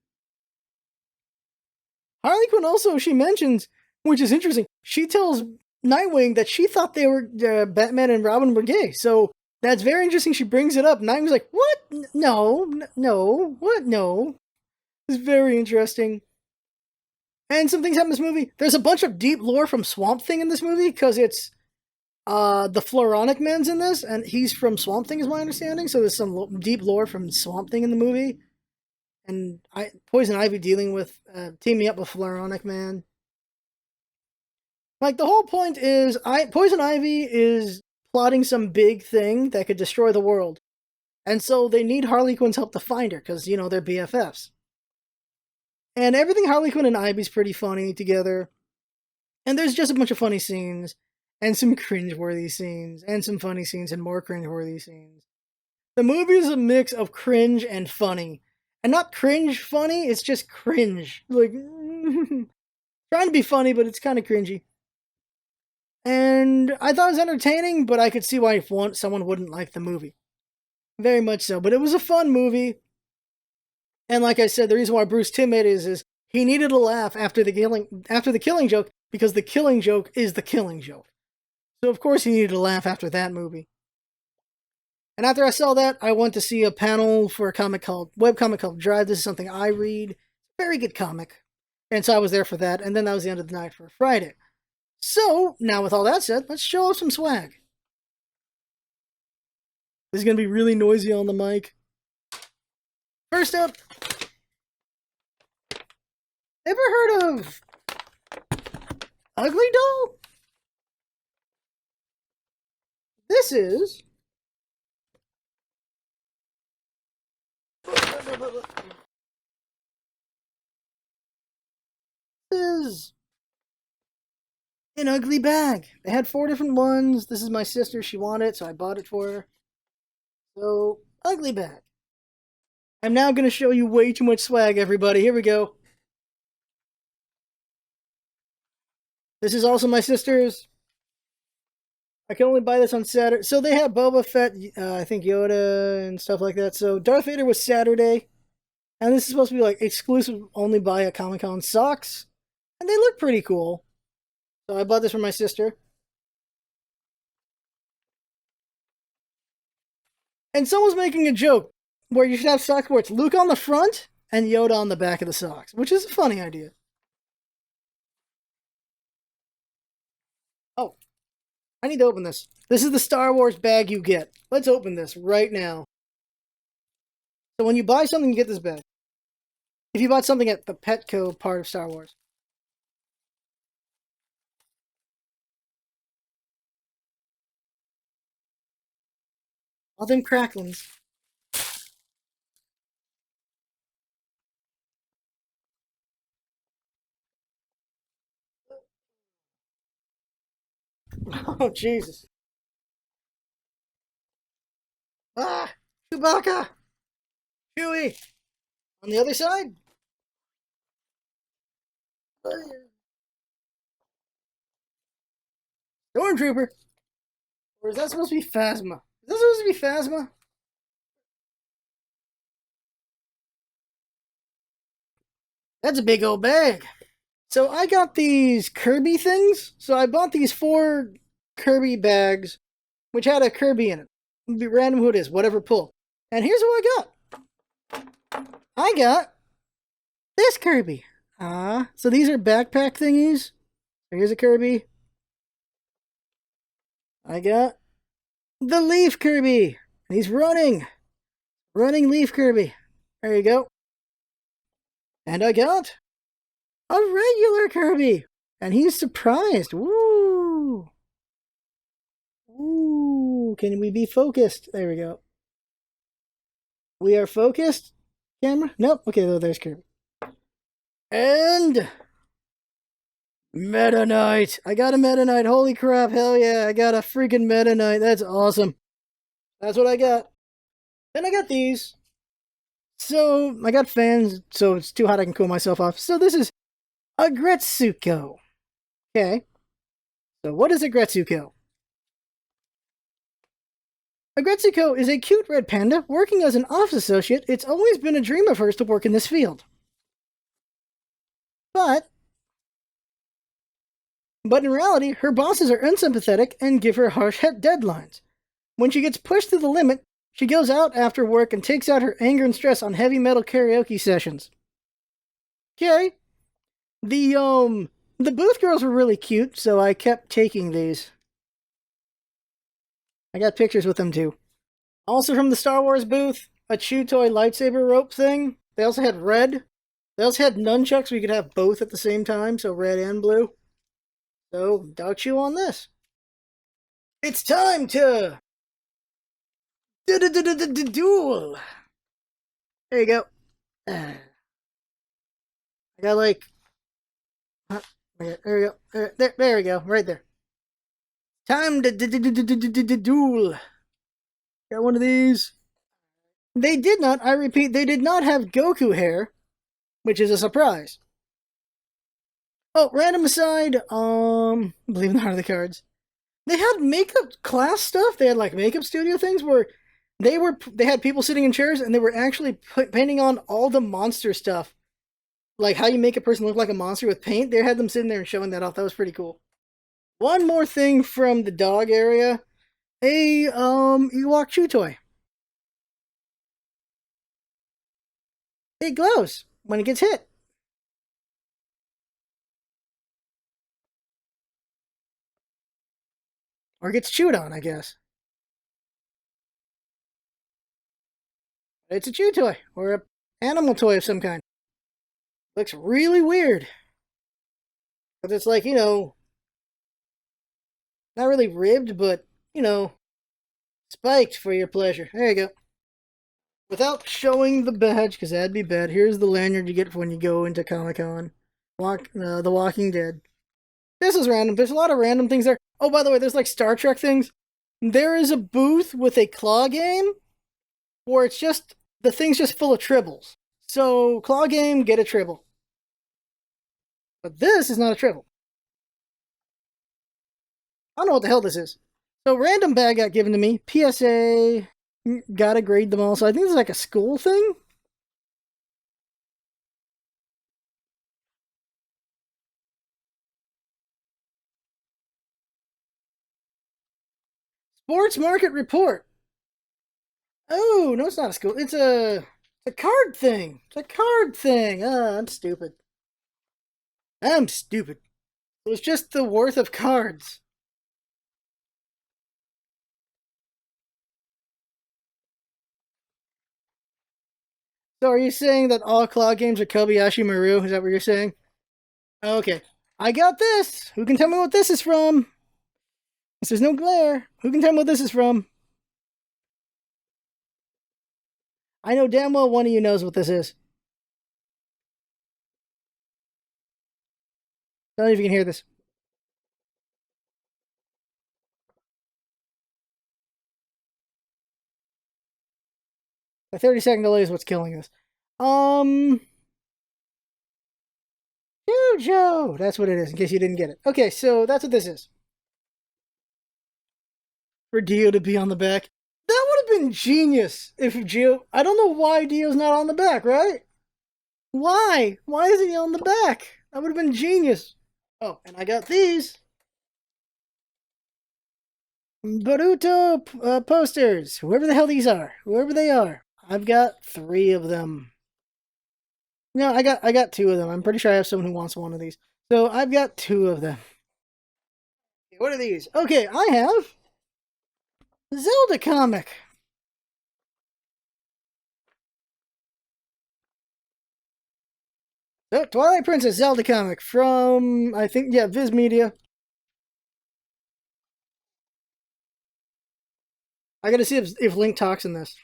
Harley Quinn also, she mentions, which is interesting, she tells Nightwing that she thought they were Batman and Robin were gay. So that's very interesting. She brings it up. Nightwing's like, "What? No, no, what? No." It's very interesting. And some things happen in this movie. There's a bunch of deep lore from Swamp Thing in this movie because it's the Floronic Man's in this, and he's from Swamp Thing, is my understanding. So there's some deep lore from Swamp Thing in the movie, and Poison Ivy dealing with teaming up with Floronic Man. Like the whole point is, Poison Ivy is plotting some big thing that could destroy the world, and so they need Harley Quinn's help to find her because they're BFFs. And everything Harley Quinn and Ivy's pretty funny together. And there's just a bunch of funny scenes, and some cringeworthy scenes, and some funny scenes, and more cringeworthy scenes. The movie is a mix of cringe and funny. And not cringe funny, it's just cringe. Like, trying to be funny, but it's kind of cringy. And I thought it was entertaining, but I could see why someone wouldn't like the movie. Very much so. But it was a fun movie. And like I said, the reason why Bruce Timm made it is he needed a laugh after the killing joke because the killing joke is the killing joke. So of course he needed a laugh after that movie. And after I saw that, I went to see a panel for a webcomic called Drive. This is something I read. Very good comic. And so I was there for that, and then that was the end of the night for Friday. So, now with all that said, let's show off some swag. This is going to be really noisy on the mic. First up, ever heard of Ugly Doll? This is an ugly bag. They had 4 different ones. This is my sister. She wanted it, so I bought it for her. So, ugly bag. I'm now going to show you way too much swag, everybody. Here we go. This is also my sister's. I can only buy this on Saturday. So they have Boba Fett, I think Yoda, and stuff like that. So Darth Vader was Saturday. And this is supposed to be like exclusive only buy at Comic Con socks. And they look pretty cool. So I bought this for my sister. And someone's making a joke where you should have socks where it's Luke on the front and Yoda on the back of the socks, which is a funny idea. Oh, I need to open this. This is the Star Wars bag you get. Let's open this right now. So when you buy something, you get this bag. If you bought something at the Petco part of Star Wars. All them cracklings. Oh, Jesus. Ah! Chewbacca! Chewie! On the other side? Stormtrooper! Or is that supposed to be Phasma? Is that supposed to be Phasma? That's a big old bag. So I got these Kirby things. So I bought these 4 Kirby bags, which had a Kirby in it. It'd be random who it is, whatever pull. And here's what I got. I got this Kirby. So these are backpack thingies. So here's a Kirby. I got the Leaf Kirby. He's running. Running Leaf Kirby. There you go. And I got a regular Kirby. And he's surprised. Woo! Ooh, can we be focused? There we go. We are focused? Camera? Nope. Okay, though, there's Kirby. And Meta Knight. I got a Meta Knight. Holy crap. Hell yeah. I got a freaking Meta Knight. That's awesome. That's what I got. Then I got these. So, I got fans, so it's too hot I can cool myself off. So this is a Gretsuko. Okay. So what is a Gretsuko? A Gretsuko is a cute red panda working as an office associate. It's always been a dream of hers to work in this field. But in reality, her bosses are unsympathetic and give her harsh deadlines. When she gets pushed to the limit, she goes out after work and takes out her anger and stress on heavy metal karaoke sessions. Okay. The booth girls were really cute, so I kept taking these. I got pictures with them too. Also from the Star Wars booth, a Chew Toy lightsaber rope thing. They also had red. They also had nunchucks, we could have both at the same time, so red and blue. So, I'll chew on this. It's time to duel. There you go. I got like, there we go. There we go. Right there. Time to duel. Got one of these. They did not. I repeat, they did not have Goku hair, which is a surprise. Oh, random aside. Believe in the heart of the cards. They had makeup class stuff. They had like makeup studio things where they had people sitting in chairs and they were actually painting on all the monster stuff, like how you make a person look like a monster with paint. They had them sitting there and showing that off. That was pretty cool. One more thing from the dog area: a Ewok chew toy. It glows when it gets hit. Or gets chewed on, I guess. It's a chew toy, or a animal toy of some kind. Looks really weird. But it's like, not really ribbed, but, spiked for your pleasure. There you go. Without showing the badge, because that'd be bad, here's the lanyard you get when you go into Comic-Con. The Walking Dead. This is random. There's a lot of random things there. Oh, by the way, there's like Star Trek things. There is a booth with a claw game where it's just, the thing's just full of tribbles. So, claw game, get a tribble. But this is not a tribble. I don't know what the hell this is. So, random bag got given to me. PSA, gotta grade them all. So, I think this is like a school thing. Sports Market Report. Oh, no, it's not a school. It's a card thing. It's a card thing. I'm stupid. I'm stupid. It was just the worth of cards. So are you saying that all claw games are Kobayashi Maru? Is that what you're saying? Okay. I got this. Who can tell me what this is from? This is no glare. Who can tell me what this is from? I know damn well one of you knows what this is. I don't know if you can hear this. The 30-second delay is what's killing us. Jojo! That's what it is, in case you didn't get it. Okay, so that's what this is. For Dio to be on the back. That would have been genius if Gio... I don't know why Dio's not on the back, right? Why? Why isn't he on the back? That would have been genius. Oh, and I got these Boruto posters. Whoever the hell these are, whoever they are, I've got 3 of them. No, I got 2 of them. I'm pretty sure I have someone who wants one of these. So I've got 2 of them. What are these? Okay, I have Zelda comic. So, Twilight Princess Zelda comic from, I think, yeah, Viz Media. I gotta see if Link talks in this.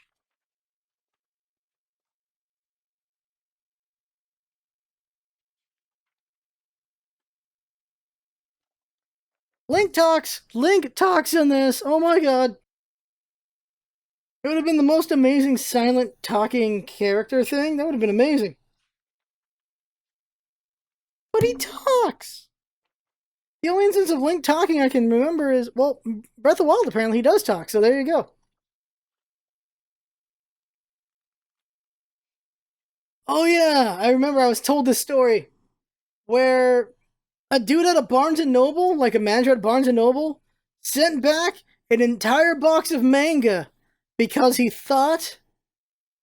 Link talks! Link talks in this! Oh my god. It would have been the most amazing silent talking character thing. That would have been amazing. But he talks! The only instance of Link talking I can remember is, well, Breath of the Wild apparently he does talk, so there you go. Oh yeah, I remember I was told this story where a dude at a Barnes and Noble, like a manager at Barnes and Noble, sent back an entire box of manga because he thought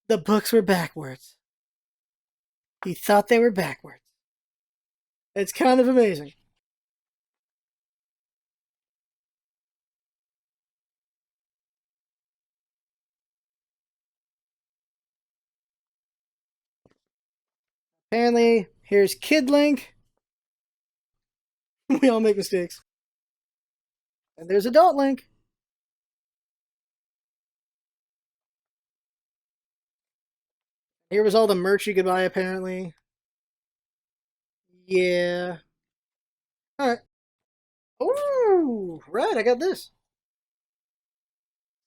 the books were backwards. He thought they were backwards. It's kind of amazing. Apparently, here's Kid Link. We all make mistakes. And there's Adult Link. Here was all the merch you could buy, apparently. Yeah. Alright. Ooh, right, I got this.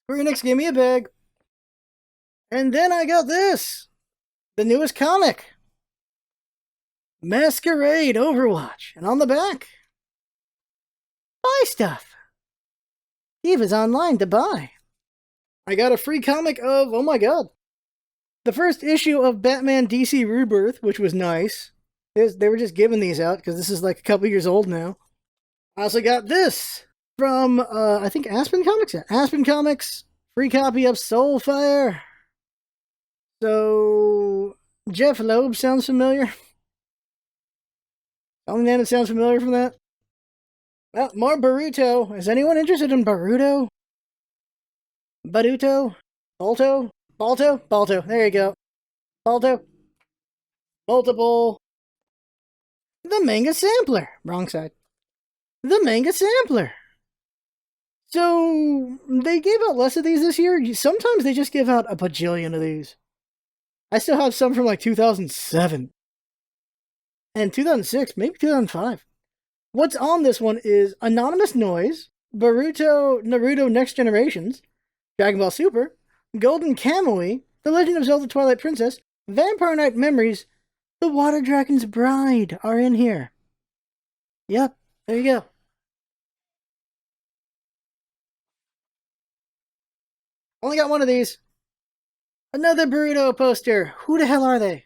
Square Enix gave me a bag. And then I got this. The newest comic. Masquerade Overwatch. And on the back, buy stuff. Eva's online to buy. I got a free comic of, oh my god, the first issue of Batman DC Rebirth, which was nice. They were just giving these out because this is like a couple years old now. I also got this from, I think Aspen Comics? Yeah, Aspen Comics. Free copy of Soulfire. So, Jeff Loeb sounds familiar. Only name that sounds familiar from that. Well, more Baruto. Is anyone interested in Baruto? Baruto? Balto? Balto? Balto. There you go. Balto. Multiple. The manga sampler. Wrong side. The manga sampler. So, they gave out less of these this year. Sometimes they just give out a bajillion of these. I still have some from like 2007. And 2006, maybe 2005. What's on this one is Anonymous Noise, Boruto Naruto Next Generations, Dragon Ball Super, Golden Kamuy, The Legend of Zelda Twilight Princess, Vampire Knight Memories, The Water Dragon's Bride are in here. Yep, there you go. Only got one of these. Another Boruto poster. Who the hell are they?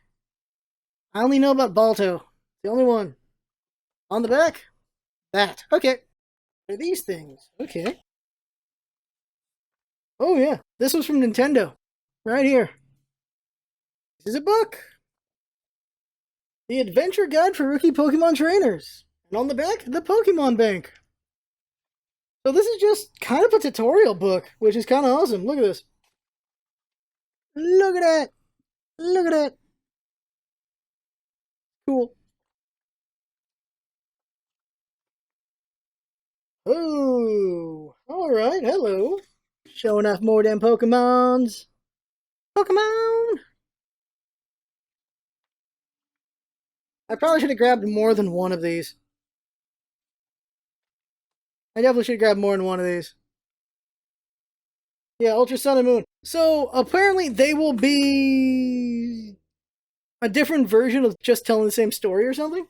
I only know about Balto. The only one. On the back? That. Okay. What are these things? Okay. Oh yeah. This was from Nintendo. Right here. This is a book. The Adventure Guide for Rookie Pokemon Trainers. And on the back, the Pokemon Bank. So this is just kind of a tutorial book, which is kind of awesome. Look at this. Look at that. Look at that. Cool. Oh, all right. Hello. Showing off more damn Pokemons. Pokemon. I probably should have grabbed more than one of these. I definitely should have grabbed more than one of these. Yeah, Ultra Sun and Moon. So apparently they will be a different version of just telling the same story or something.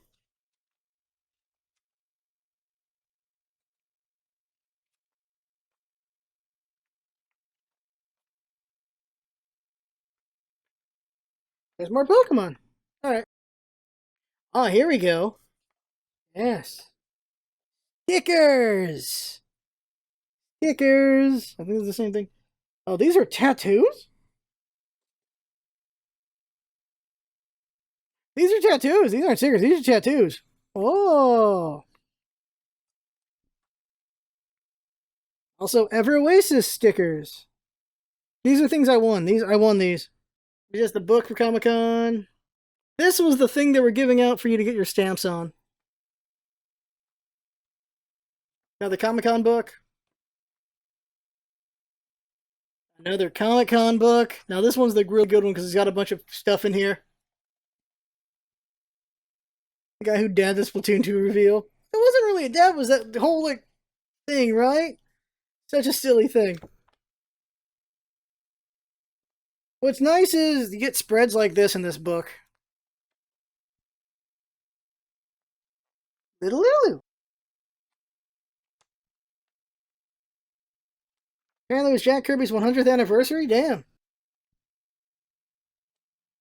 There's more Pokemon. All right. Oh, here we go. Yes. Stickers! Stickers! I think it's the same thing. Oh, these are tattoos? These are tattoos. These aren't stickers. These are tattoos. Oh. Also, Ever Oasis stickers. These are things I won. I won these. Just the book for Comic Con. This was the thing they were giving out for you to get your stamps on. Now the Comic Con book. Another Comic Con book. Now this one's the real good one because it's got a bunch of stuff in here. The guy who dabbed the Splatoon 2 reveal. It wasn't really a dab, was that whole like thing, right? Such a silly thing. What's nice is you get spreads like this in this book. Little Lulu. Apparently it was Jack Kirby's 100th anniversary. Damn.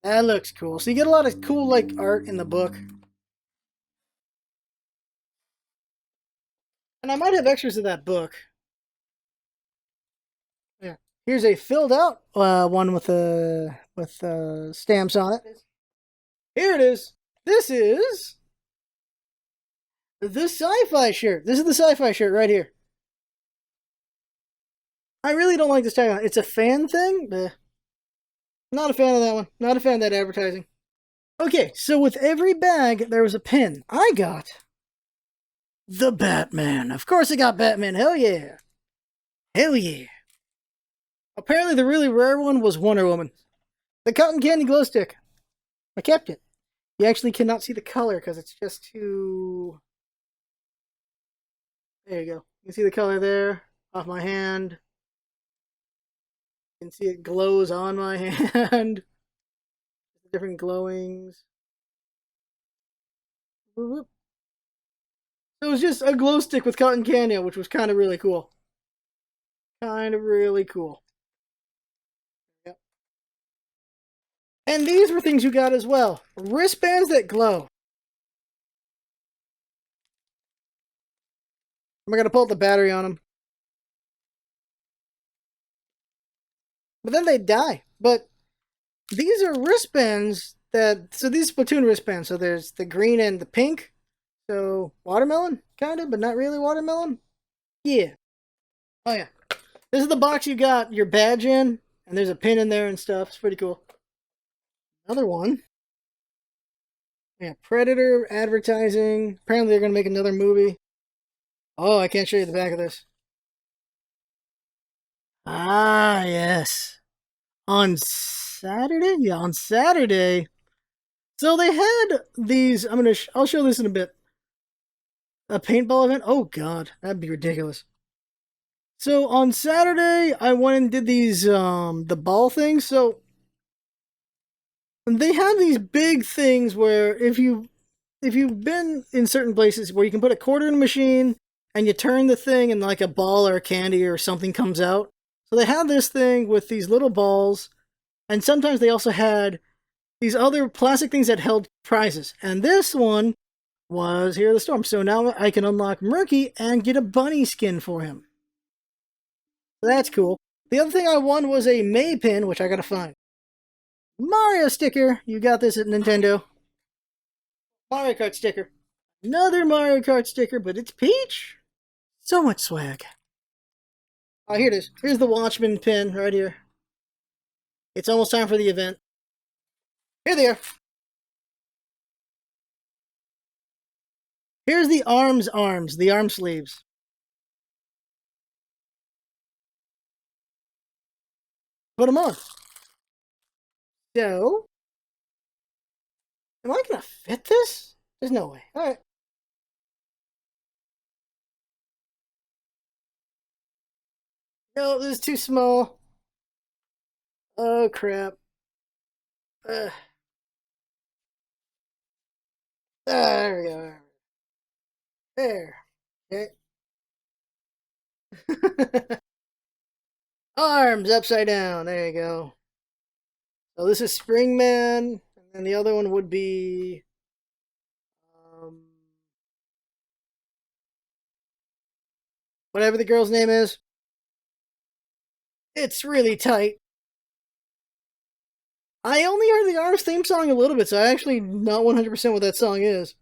That looks cool. So you get a lot of cool like art in the book. And I might have extras of that book. Yeah. Here's a filled out one with stamps on it. Here it is. This is the sci-fi shirt. This is the sci-fi shirt right here. I really don't like this tagline. It's a fan thing. Not a fan of that one. Not a fan of that advertising. Okay, so with every bag, there was a pin. I got the Batman. Of course I got Batman. Hell yeah. Hell yeah. Apparently the really rare one was Wonder Woman. The cotton candy glow stick. I kept it. You actually cannot see the color because it's just too... There you go. You can see the color there off my hand. You can see it glows on my hand. Different glowings. So it was just a glow stick with cotton candy, which was kind of really cool. Kind of really cool. Yep. And these were things you got as well. Wristbands that glow. Am I going to pull out the battery on them? But then they die. But these are wristbands that... So these Splatoon wristbands. So there's the green and the pink. So watermelon, kind of, but not really watermelon. Yeah. Oh, yeah. This is the box you got your badge in. And there's a pin in there and stuff. It's pretty cool. Another one. Yeah, Predator advertising. Apparently they're going to make another movie. Oh, I can't show you the back of this. Ah, yes. On Saturday? Yeah, on Saturday. So they had these. I'll show this in a bit. A paintball event? Oh, God. That'd be ridiculous. So on Saturday, I went and did these, the ball things. So they have these big things where if you've been in certain places where you can put a quarter in a machine and you turn the thing and like a ball or a candy or something comes out. So they had this thing with these little balls, and sometimes they also had these other plastic things that held prizes. And this one was Here of the Storm. So now I can unlock Murky and get a bunny skin for him. So that's cool. The other thing I won was a May pin, which I gotta find. Mario sticker. You got this at Nintendo. Mario Kart sticker. Another Mario Kart sticker, but it's Peach. So much swag. Oh, here it is. Here's the Watchman pin right here. It's almost time for the event. Here they are. Here's the arms, the arm sleeves. Put them on. So, am I gonna fit this? There's no way. All right. No, this is too small. Oh crap. Uh, there we go. There. Okay. Arms upside down. There you go. So this is Springman, and then the other one would be whatever the girl's name is. It's really tight. I only heard the Arms theme song a little bit, so I actually not 100% what that song is.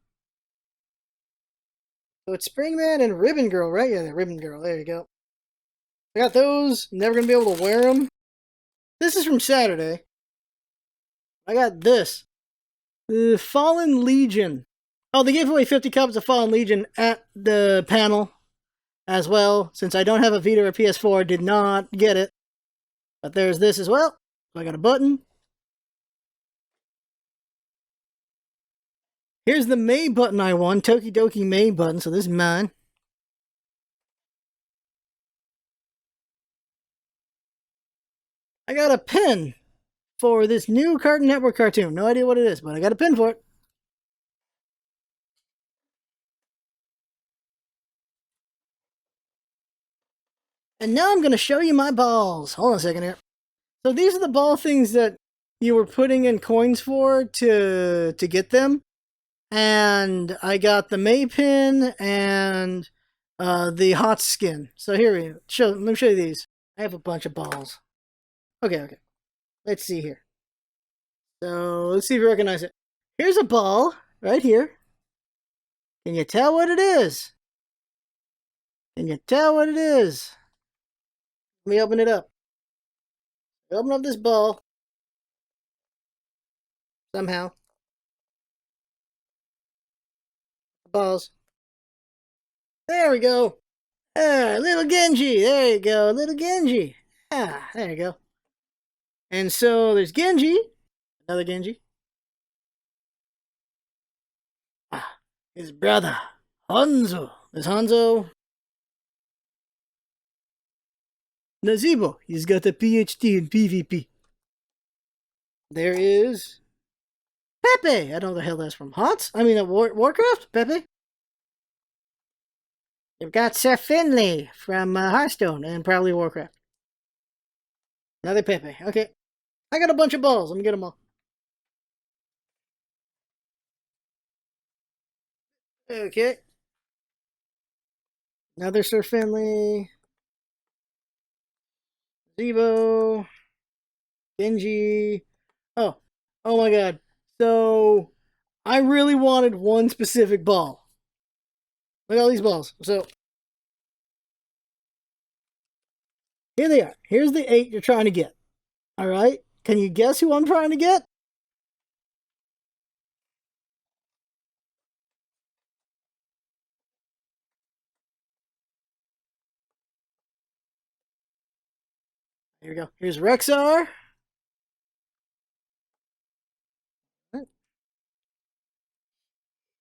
So it's Springman and Ribbon Girl, right? Yeah, Ribbon Girl. There you go. I got those. Never gonna be able to wear them. This is from Saturday. I got this. The Fallen Legion. Oh, they gave away 50 copies of Fallen Legion at the panel as well. Since I don't have a Vita or a PS4, did not get it. But there's this as well. So I got a button. Here's the May button I won. Tokidoki May button. So this is mine. I got a pin for this new Cartoon Network cartoon. No idea what it is, but I got a pin for it. And now I'm going to show you my balls. Hold on a second here. So these are the ball things that you were putting in coins for to get them. And I got the May pin and the hot skin. So here we go. Let me show you these. I have a bunch of balls. Okay. Let's see here. So let's see if you recognize it. Here's a ball right here. Can you tell what it is? Can you tell what it is? Let me open it up. Open up this ball. Somehow. Balls. There we go. Little Genji. There you go. Little Genji. Ah, there you go. And so there's Genji. Another Genji. Ah, his brother. Hanzo. There's Hanzo. Nazibo. He's got a PhD in PvP. There is Pepe. I don't know the hell that's from. HOTS? I mean, Warcraft? Pepe? You've got Sir Finley from Hearthstone and probably Warcraft. Another Pepe. Okay. I got a bunch of balls. Let me get them all. Okay. Another Sir Finley. Zebo. Genji. Oh my god. So, I really wanted one specific ball. Look at all these balls. So, here they are. Here's the 8 you're trying to get. Alright? Can you guess who I'm trying to get? Here we go. Here's Rexar.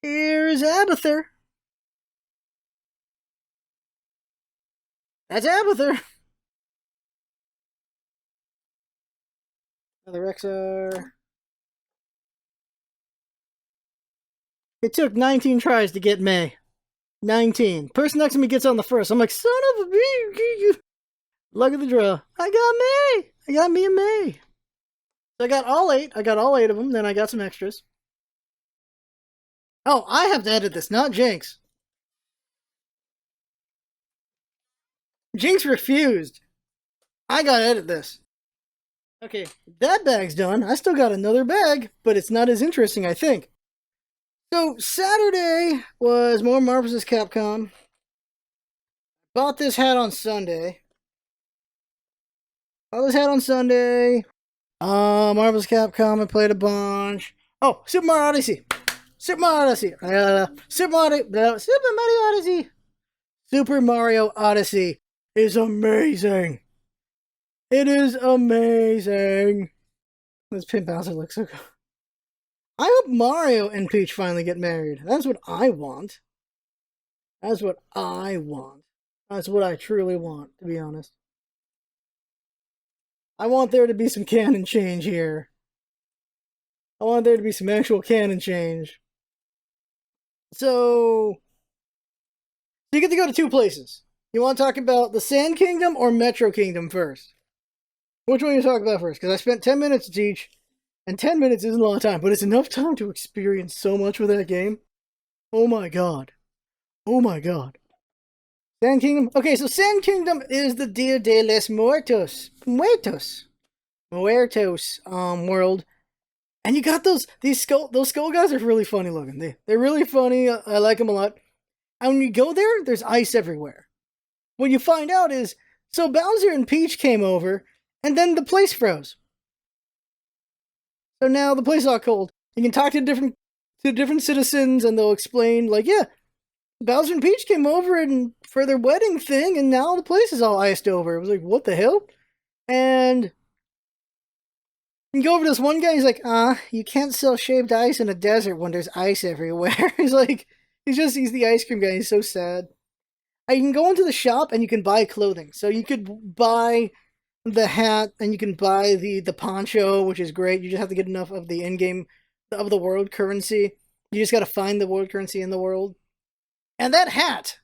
Here's Abathur. That's Abathur. Another Rexar. It took 19 tries to get May. 19. Person next to me gets on the first. I'm like, son of a bee. Luck of the draw. I got May. I got me a May. So I got all 8. I got all 8 of them. Then I got some extras. Oh, I have to edit this, not Jinx. Jinx refused. I gotta edit this. Okay, that bag's done. I still got another bag, but it's not as interesting, I think. So, Saturday was more Marvel vs. Capcom. Bought this hat on Sunday. Marvel vs. Capcom, I played a bunch. Oh, Super Mario Odyssey. Super Mario Odyssey. Super Mario Odyssey is amazing. It is amazing. This Pimp Bowser looks so good. I hope Mario and Peach finally get married. That's what I want. That's what I want. That's what I truly want, to be honest. I want there to be some canon change here. I want there to be some actual canon change. So you get to go to 2 places. You want to talk about the Sand Kingdom or Metro Kingdom first? Which one you talk about first? Because I spent 10 minutes to teach, and 10 minutes isn't a lot of time, but it's enough time to experience so much with that game. Oh my god. Oh my god. Sand Kingdom. Okay, so Sand Kingdom is the Dia de los Muertos world. And you got those skull guys are really funny looking. They're really funny. I like them a lot. And when you go there, there's ice everywhere. What you find out is, so Bowser and Peach came over, and then the place froze. So now the place is all cold. You can talk to different citizens, and they'll explain, like, yeah, Bowser and Peach came over and for their wedding thing, and now the place is all iced over. It was like, what the hell? And you go over to this one guy, he's like, you can't sell shaved ice in a desert when there's ice everywhere. He's like, he's the ice cream guy. He's so sad. You can go into the shop and you can buy clothing. So you could buy the hat and you can buy the poncho, which is great. You just have to get enough of the in-game, of the world currency. You just got to find the world currency in the world. And that hat.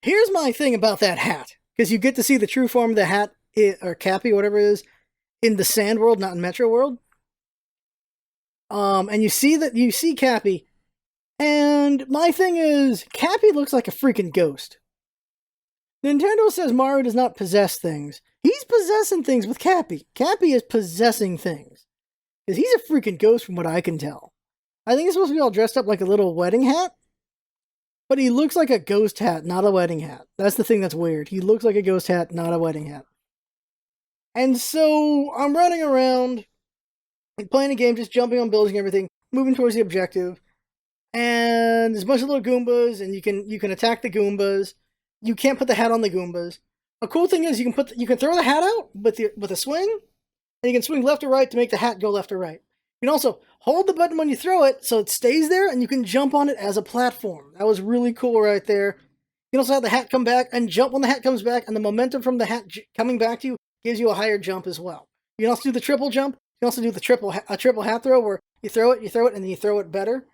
Here's my thing about that hat. Because you get to see the true form of the hat, or Cappy, whatever it is, in the Sand World, not in Metro World. And you see Cappy. And my thing is, Cappy looks like a freaking ghost. Nintendo says Mario does not possess things. He's possessing things with Cappy. Cappy is possessing things. Because he's a freaking ghost from what I can tell. I think he's supposed to be all dressed up like a little wedding hat. But he looks like a ghost hat, not a wedding hat. That's the thing that's weird. He looks like a ghost hat, not a wedding hat. And so, I'm running around, playing a game, just jumping on buildings and everything, moving towards the objective. And there's a bunch of little Goombas, and you can attack the Goombas. You can't put the hat on the Goombas. A cool thing is you can throw the hat out with a swing, and you can swing left or right to make the hat go left or right. You can also hold the button when you throw it so it stays there, and you can jump on it as a platform. That was really cool right there. You can also have the hat come back and jump when the hat comes back, and the momentum from the hat coming back to you gives you a higher jump as well. You can also do the triple jump. You can also do the triple hat throw where you throw it, and then you throw it better.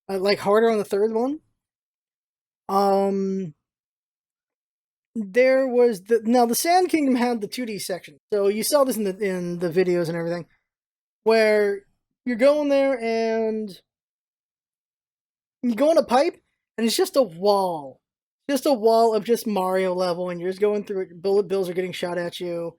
Like harder on the third one. There was the Sand Kingdom had the 2D section, so you saw this in the videos and everything, where you're going there and you go in a pipe and it's just a wall of just Mario level, and you're just going through it. Bullet bills are getting shot at you,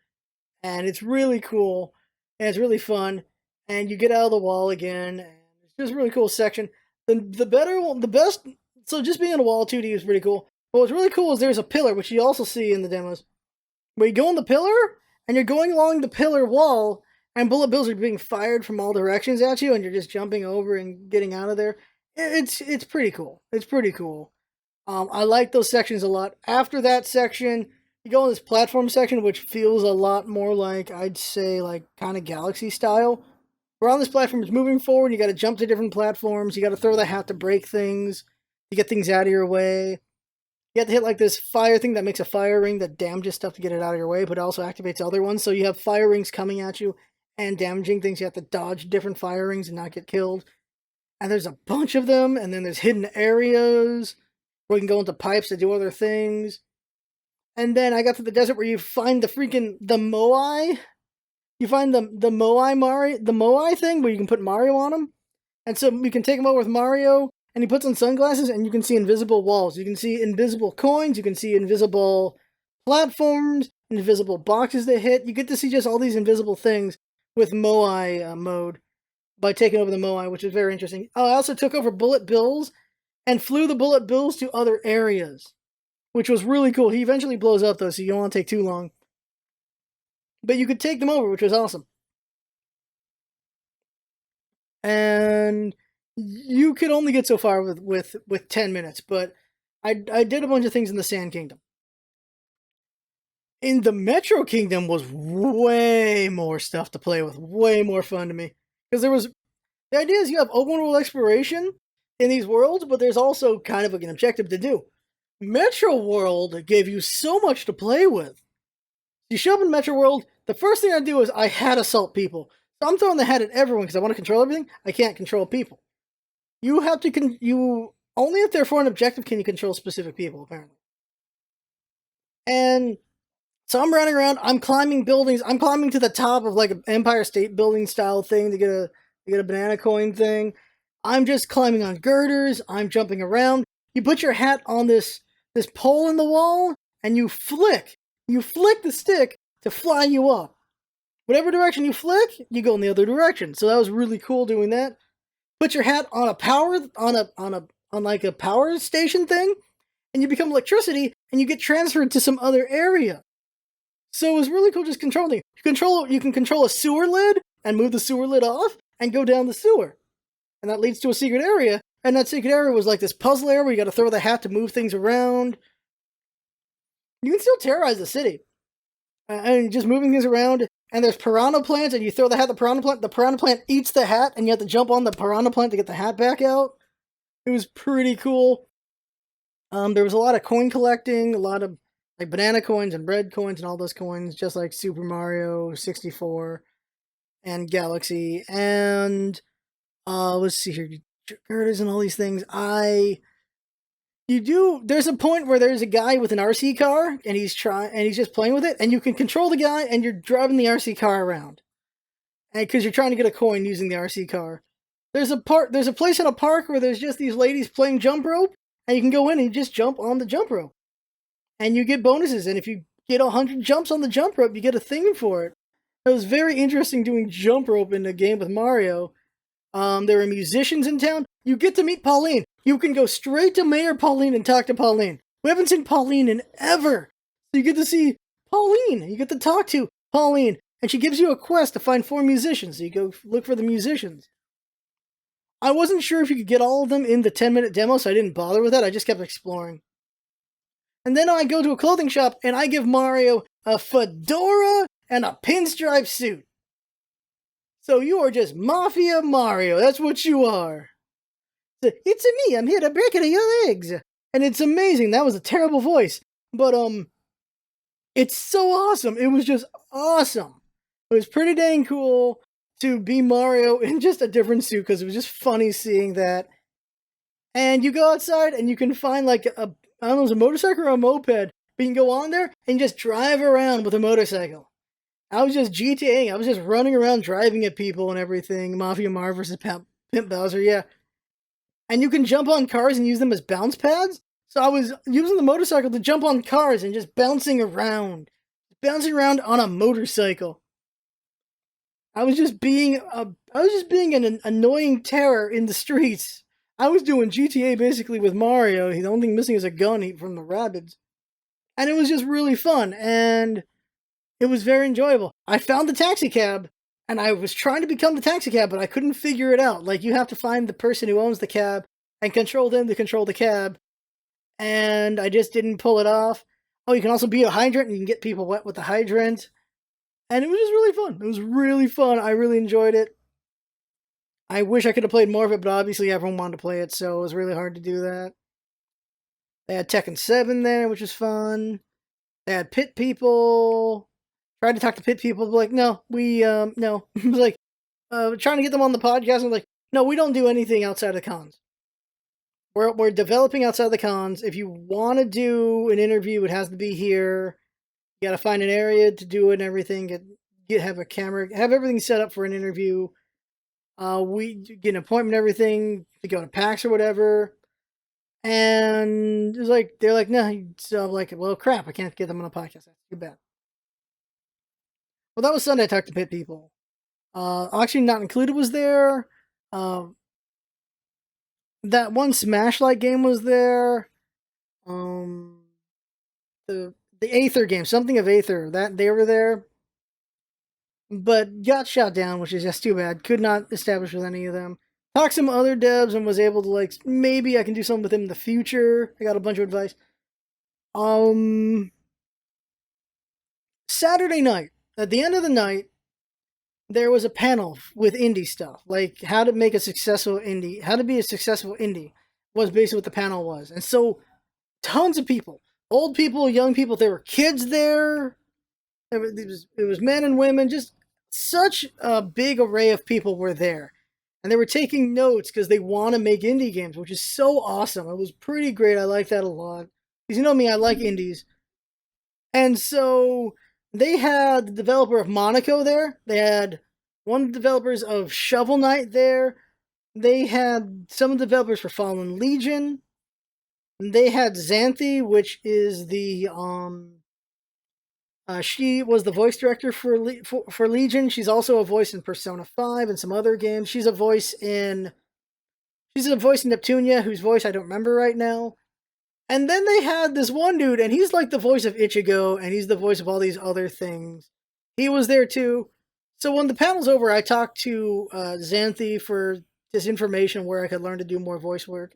and it's really cool and it's really fun. And you get out of the wall again, and it's just a really cool section. The best. So just being on a wall 2D is pretty cool. But what's really cool is there's a pillar, which you also see in the demos, where you go on the pillar and you're going along the pillar wall, and bullet bills are being fired from all directions at you, and you're just jumping over and getting out of there. It's pretty cool. It's pretty cool. I like those sections a lot. After that section, you go on this platform section, which feels a lot more like, I'd say, like kind of Galaxy style. We're on this platform, it's moving forward, you gotta jump to different platforms, you gotta throw the hat to break things, to get things out of your way. You have to hit like this fire thing that makes a fire ring that damages stuff to get it out of your way, but it also activates other ones, so you have fire rings coming at you and damaging things. You have to dodge different fire rings and not get killed. And there's a bunch of them, and then there's hidden areas where you can go into pipes to do other things. And then I got to the desert where you find the Moai. You find the Moai thing where you can put Mario on them. And so you can take him over with Mario, and he puts on sunglasses, and you can see invisible walls. You can see invisible coins, you can see invisible platforms, invisible boxes that hit. You get to see just all these invisible things with Moai mode by taking over the Moai, which is very interesting. Oh, I also took over bullet bills and flew the bullet bills to other areas, which was really cool. He eventually blows up, though, so you don't want to take too long. But you could take them over, which was awesome. And you could only get so far with 10 minutes, but I did a bunch of things in the Sand Kingdom. In the Metro Kingdom was way more stuff to play with, way more fun to me. Because the idea is you have open world exploration in these worlds, but there's also kind of like an objective to do. Metro World gave you so much to play with. You show up in Metro World, the first thing I do is I hat assault people. So I'm throwing the hat at everyone because I want to control everything. I can't control people. You have to you only if they're for an objective can you control specific people, apparently. And so I'm running around, I'm climbing buildings, I'm climbing to the top of like an Empire State Building style thing to get a banana coin thing. I'm just climbing on girders, I'm jumping around. You put your hat on this this pole in the wall, and you flick the stick to fly you up. Whatever direction you flick, you go in the other direction. So that was really cool doing that. Put your hat on a power station thing, and you become electricity, and you get transferred to some other area. So it was really cool just controlling. You can control a sewer lid and move the sewer lid off and go down the sewer. And that leads to a secret area. And that secret area was like this puzzle area where you got to throw the hat to move things around. You can still terrorize the city. And just moving things around. And there's piranha plants, and you throw the hat at the piranha plant eats the hat, and you have to jump on the piranha plant to get the hat back out. It was pretty cool. There was a lot of coin collecting, a lot of like banana coins and bread coins and all those coins, just like Super Mario 64 and Galaxy. And let's see here, girders and all these things. There's a point where there's a guy with an RC car, and he's just playing with it, and you can control the guy, and you're driving the RC car around, and because you're trying to get a coin using the RC car. There's a place in a park where there's just these ladies playing jump rope, and you can go in and just jump on the jump rope, and you get bonuses. And if you get 100 jumps on the jump rope, you get a thing for it. It was very interesting doing jump rope in a game with Mario. There were musicians in town. You get to meet Pauline. You can go straight to Mayor Pauline and talk to Pauline. We haven't seen Pauline in ever. So you get to see Pauline. You get to talk to Pauline. And she gives you a quest to find 4 musicians. So you go look for the musicians. I wasn't sure if you could get all of them in the 10-minute demo, so I didn't bother with that. I just kept exploring. And then I go to a clothing shop, and I give Mario a fedora and a pinstripe suit. So you are just Mafia Mario. That's what you are. It's me. I'm here to break your legs. And it's amazing. That was a terrible voice. But, it's so awesome. It was just awesome. It was pretty dang cool to be Mario in just a different suit, because it was just funny seeing that. And you go outside and you can find like I don't know, it was a motorcycle or a moped, but you can go on there and just drive around with a motorcycle. I was just GTAing. I was just running around driving at people and everything. Mafia Mario versus Pimp Bowser, yeah. And you can jump on cars and use them as bounce pads. So I was using the motorcycle to jump on cars and just bouncing around on a motorcycle. I was just being an annoying terror in the streets. I was doing GTA basically with Mario. The only thing missing is a gun from the Rabbids. And it was just really fun, and it was very enjoyable. I found the taxi cab, and I was trying to become the taxi cab, but I couldn't figure it out. Like, you have to find the person who owns the cab and control them to control the cab. And I just didn't pull it off. Oh, you can also be a hydrant, and you can get people wet with the hydrant. And it was just really fun. It was really fun. I really enjoyed it. I wish I could have played more of it, but obviously everyone wanted to play it, so it was really hard to do that. They had Tekken 7 there, which was fun. They had pit people. Tried to talk to pit people, but like, no, no. It was like, trying to get them on the podcast, and like, no, we don't do anything outside of cons. We're developing outside the cons. If you want to do an interview, it has to be here. You got to find an area to do it and everything. Have a camera, have everything set up for an interview. We get an appointment, and everything to go to PAX or whatever. And it was like, they're like, no. So I'm like, well, crap, I can't get them on a podcast. That's too bad. Well, that was Sunday. I talked to pit people. Actually, Not Included was there. That one Smash-like game was there. The Aether game, something of Aether, that they were there, but got shot down, which is just too bad. Could not establish with any of them. Talked to some other devs and was able to, like, maybe I can do something with them in the future. I got a bunch of advice. Saturday night, at the end of the night, there was a panel with indie stuff, like how to make a successful indie, how to be a successful indie, was basically what the panel was. And so, tons of people, old people, young people, there were kids there. It was men and women, just such a big array of people were there. And they were taking notes because they want to make indie games, which is so awesome. It was pretty great. I like that a lot. Because you know me, I like indies. And so they had the developer of Monaco there. They had one of the developers of Shovel Knight there. They had some of the developers for Fallen Legion. They had Xanthi, which is the she was the voice director for Legion. She's also a voice in Persona 5 and some other games. She's a voice in Neptunia, whose voice I don't remember right now. And then they had this one dude, and he's like the voice of Ichigo, and he's the voice of all these other things. He was there too. So when the panel's over, I talked to Xanthi for this information where I could learn to do more voice work.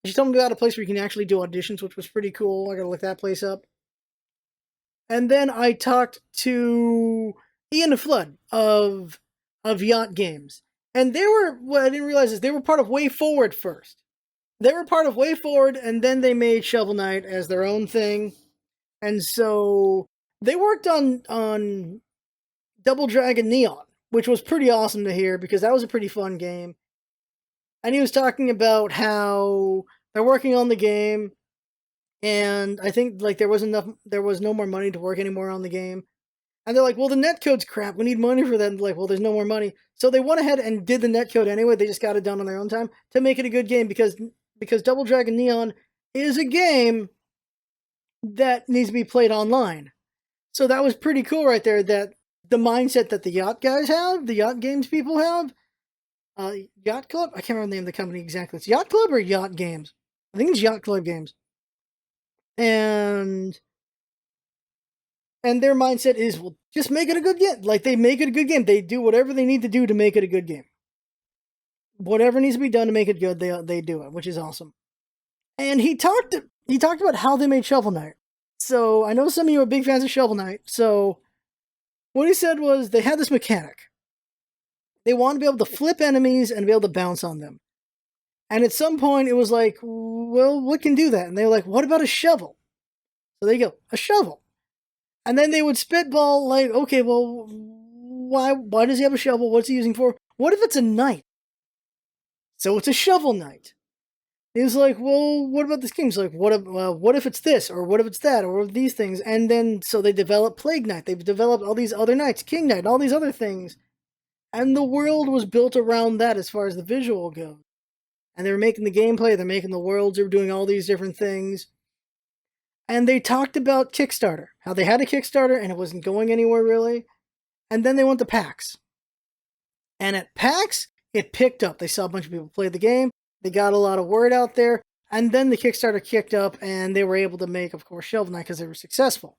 She told me about a place where you can actually do auditions, which was pretty cool. I gotta look that place up. And then I talked to Ian Flood of Yacht Games. And they were, what I didn't realize is they were part of Way Forward first. They were part of Way Forward, and then they made Shovel Knight as their own thing. And so they worked on Double Dragon Neon, which was pretty awesome to hear because that was a pretty fun game. And he was talking about how they're working on the game, and I think like there was no more money to work anymore on the game. And they're like, well, the netcode's crap. We need money for that. And like, well, there's no more money. So they went ahead and did the netcode anyway. They just got it done on their own time to make it a good game because Double Dragon Neon is a game that needs to be played online. So that was pretty cool right there, that the mindset that the yacht guys have, the yacht games people have, Yacht Club? I can't remember the name of the company exactly. It's Yacht Club or Yacht Games? I think it's Yacht Club Games. And their mindset is, well, just make it a good game. Like, they make it a good game. They do whatever they need to do to make it a good game. Whatever needs to be done to make it good, they do it, which is awesome. And he talked about how they made Shovel Knight. So I know some of you are big fans of Shovel Knight. So what he said was they had this mechanic. They wanted to be able to flip enemies and be able to bounce on them. And at some point it was like, well, what can do that? And they were like, what about a shovel? So there you go, a shovel. And then they would spitball like, okay, well, why does he have a shovel? What's he using for? What if it's a knight? So it's a shovel knight. He was like, well, what about this game? He's like, what if it's this, or what if it's that, or these things? And then, so they developed Plague Knight. They've developed all these other knights, King Knight, all these other things. And the world was built around that as far as the visual goes. And they were making the gameplay, they're making the worlds, they were doing all these different things. And they talked about Kickstarter, how they had a Kickstarter and it wasn't going anywhere really. And then they went to PAX. And at PAX, it picked up. They saw a bunch of people play the game. They got a lot of word out there. And then the Kickstarter kicked up and they were able to make, of course, Shovel Knight because they were successful.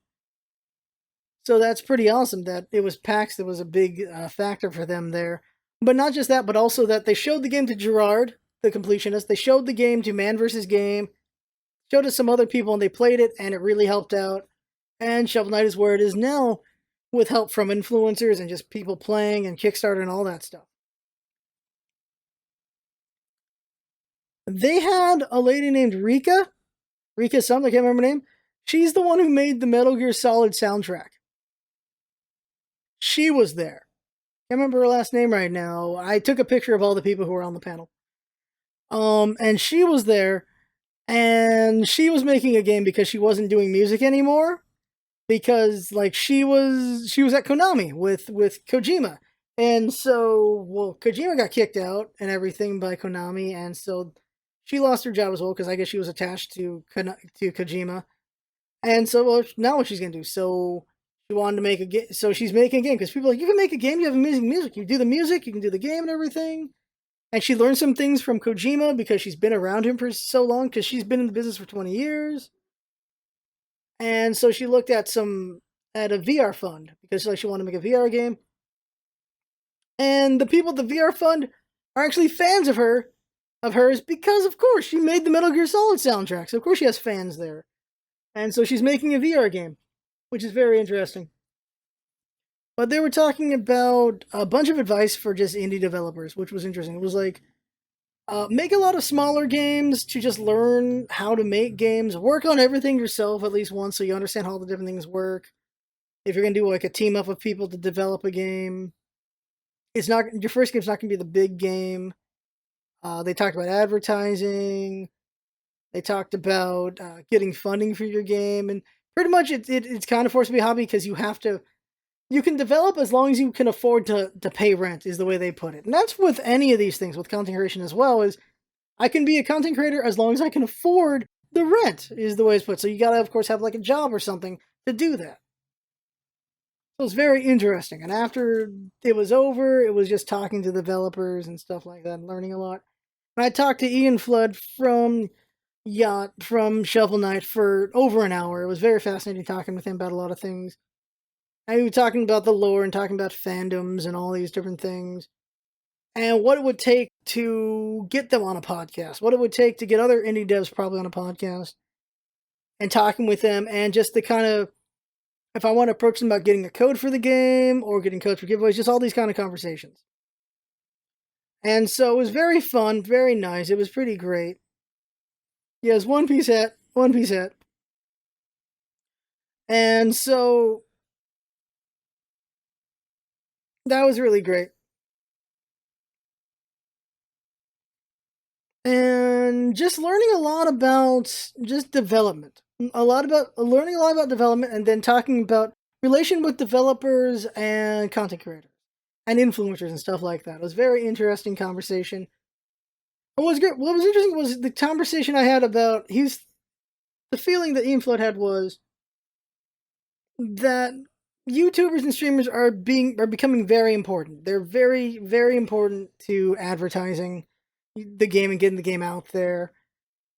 So that's pretty awesome that it was PAX that was a big factor for them there. But not just that, but also that they showed the game to Gerard, the completionist. They showed the game to Man vs. Game, showed it to some other people, and they played it, and it really helped out. And Shovel Knight is where it is now, with help from influencers and just people playing and Kickstarter and all that stuff. They had a lady named Rika something, I can't remember her name. She's the one who made the Metal Gear Solid soundtrack. She was there. Can't remember her last name right now. I took a picture of all the people who were on the panel. And she was there, and she was making a game because she wasn't doing music anymore. Because like she was at Konami with Kojima. And so, well, Kojima got kicked out and everything by Konami, and so she lost her job as well because I guess she was attached to Kojima. And so, well, now what she's gonna do? So she wanted to make a game. So she's making a game because people are like, you can make a game. You have amazing music. You do the music. You can do the game and everything. And she learned some things from Kojima because she's been around him for so long. Because she's been in the business for 20 years. And so she looked at a VR fund because like she wanted to make a VR game. And the people at the VR fund are actually fans of hers because of course she made the Metal Gear Solid soundtrack. So of course she has fans there. And so she's making a VR game, which is very interesting. But they were talking about a bunch of advice for just indie developers, which was interesting. It was like, make a lot of smaller games to just learn how to make games. Work on everything yourself at least once so you understand how the different things work. If you're going to do like a team up of people to develop a game, your first game's not going to be the big game. They talked about advertising. They talked about getting funding for your game. And pretty much it's kind of forced to be a hobby because you can develop as long as you can afford to pay rent is the way they put it. And that's with any of these things, with content creation as well, is I can be a content creator as long as I can afford the rent is the way it's put. So you gotta, of course, have like a job or something to do that. So it's very interesting. And after it was over, it was just talking to developers and stuff like that and learning a lot. And I talked to Ian Flood from Yacht from Shovel Knight for over an hour. It was very fascinating talking with him about a lot of things. And we were talking about the lore and talking about fandoms and all these different things. And what it would take to get them on a podcast. What it would take to get other indie devs probably on a podcast. And talking with them and just the kind of, if I want to approach them about getting a code for the game or getting codes for giveaways, just all these kind of conversations. And so it was very fun, very nice. It was pretty great. Yes, One Piece hat, One Piece hat. And so that was really great. And just learning a lot about just development. Learning a lot about development and then talking about relation with developers and content creators and influencers and stuff like that. It was a very interesting conversation. What was good? What was interesting was the conversation I had about the feeling that Ian Flood had was that YouTubers and streamers are becoming very important. They're very, very important to advertising the game and getting the game out there.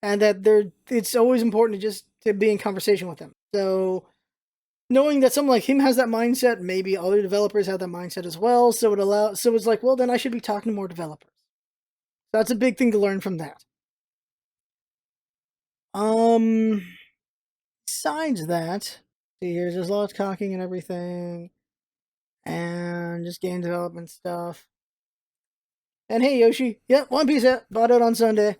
And that it's always important to be in conversation with them. So knowing that someone like him has that mindset, maybe other developers have that mindset as well. So it's like, well, then I should be talking to more developers. That's a big thing to learn from that. Besides that, see, here's there's lots of talking and everything, and just game development stuff. And hey, Yoshi, yep, One Piece hat, bought it on Sunday.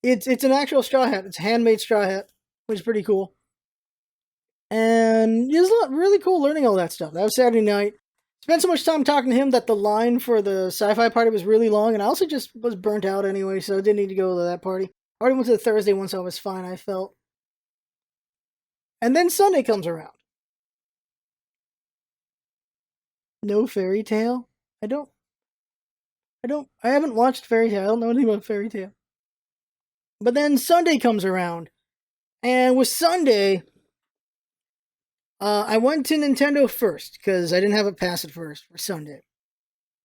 It's an actual straw hat. It's a handmade straw hat, which is pretty cool. And it was really cool learning all that stuff. That was Saturday night. Spent so much time talking to him that the line for the sci-fi party was really long, and I also just was burnt out anyway, so I didn't need to go to that party. I already went to the Thursday one, so I was fine, I felt. And then Sunday comes around. No Fairy Tail? I haven't watched Fairy Tail. I don't know anything about Fairy Tail. But then Sunday comes around. And with Sunday, I went to Nintendo first, because I didn't have a pass at first for Sunday.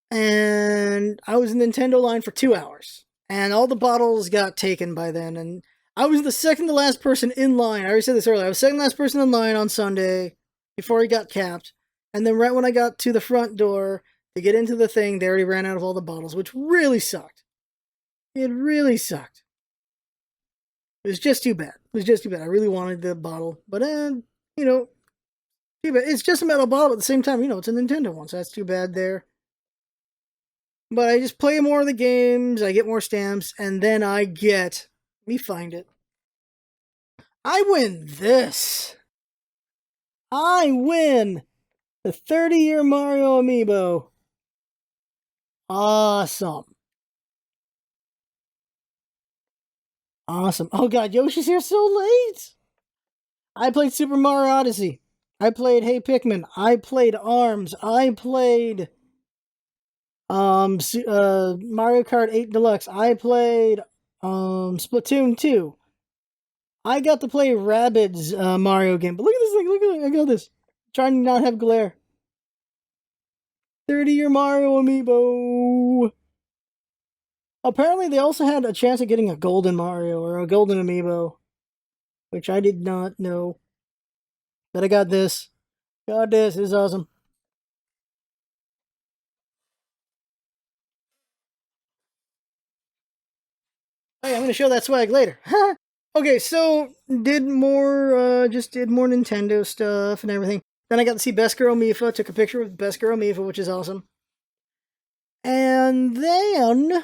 And I was in the Nintendo line for 2 hours. And all the bottles got taken by then. And I was the second to last person in line. I already said this earlier. I was second to last person in line on Sunday before he got capped. And then right when I got to the front door to get into the thing, they already ran out of all the bottles, which really sucked. It really sucked. It was just too bad. It was just too bad. I really wanted the bottle. But, too bad. It's just a metal bottle, but at the same time, it's a Nintendo one, so that's too bad there. But I just play more of the games, I get more stamps, and then let me find it. I win this. I win the 30-year Mario amiibo. Awesome. Awesome. Oh god, Yoshi's here so late. I played Super Mario Odyssey. I played Hey Pikmin. I played ARMS. I played Mario Kart 8 Deluxe. I played Splatoon 2. I got to play Rabbids Mario game. But look at this thing. Look at it. I got this. Trying to not have glare. 30-year Mario amiibo. Apparently, they also had a chance of getting a golden Mario or a golden amiibo, which I did not know. But I got this. Got this. This is awesome. Oh yeah, I'm gonna show that swag later. Okay, so did more Nintendo stuff and everything. Then I got to see Best Girl Mifa. Took a picture with Best Girl Mifa, which is awesome. And then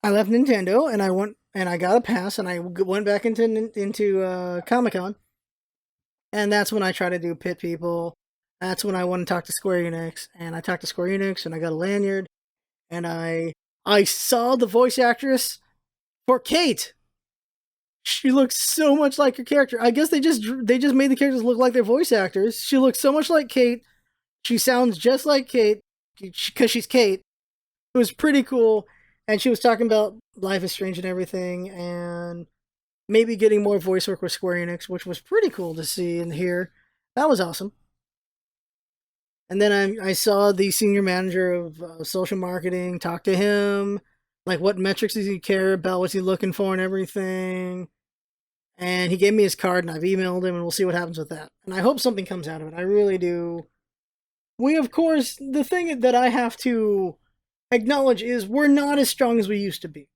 I left Nintendo and I got a pass and I went back into Comic-Con. And that's when I try to do Pit People. That's when I want to talk to Square Enix, and I talked to Square Enix and I got a lanyard, and I saw the voice actress for Kate. She looks so much like her character. I guess they just made the characters look like their voice actors. She looks so much like Kate. She sounds just like Kate because she's Kate. It was pretty cool. and she was talking about Life is Strange and everything, and maybe getting more voice work with Square Enix, which was pretty cool to see and hear. That was awesome. And then I saw the senior manager of social marketing, talk to him, like what metrics does he care about, what's he looking for, and everything. And he gave me his card, and I've emailed him, and we'll see what happens with that. And I hope something comes out of it. I really do. We, of course, the thing that I have to acknowledge is we're not as strong as we used to be.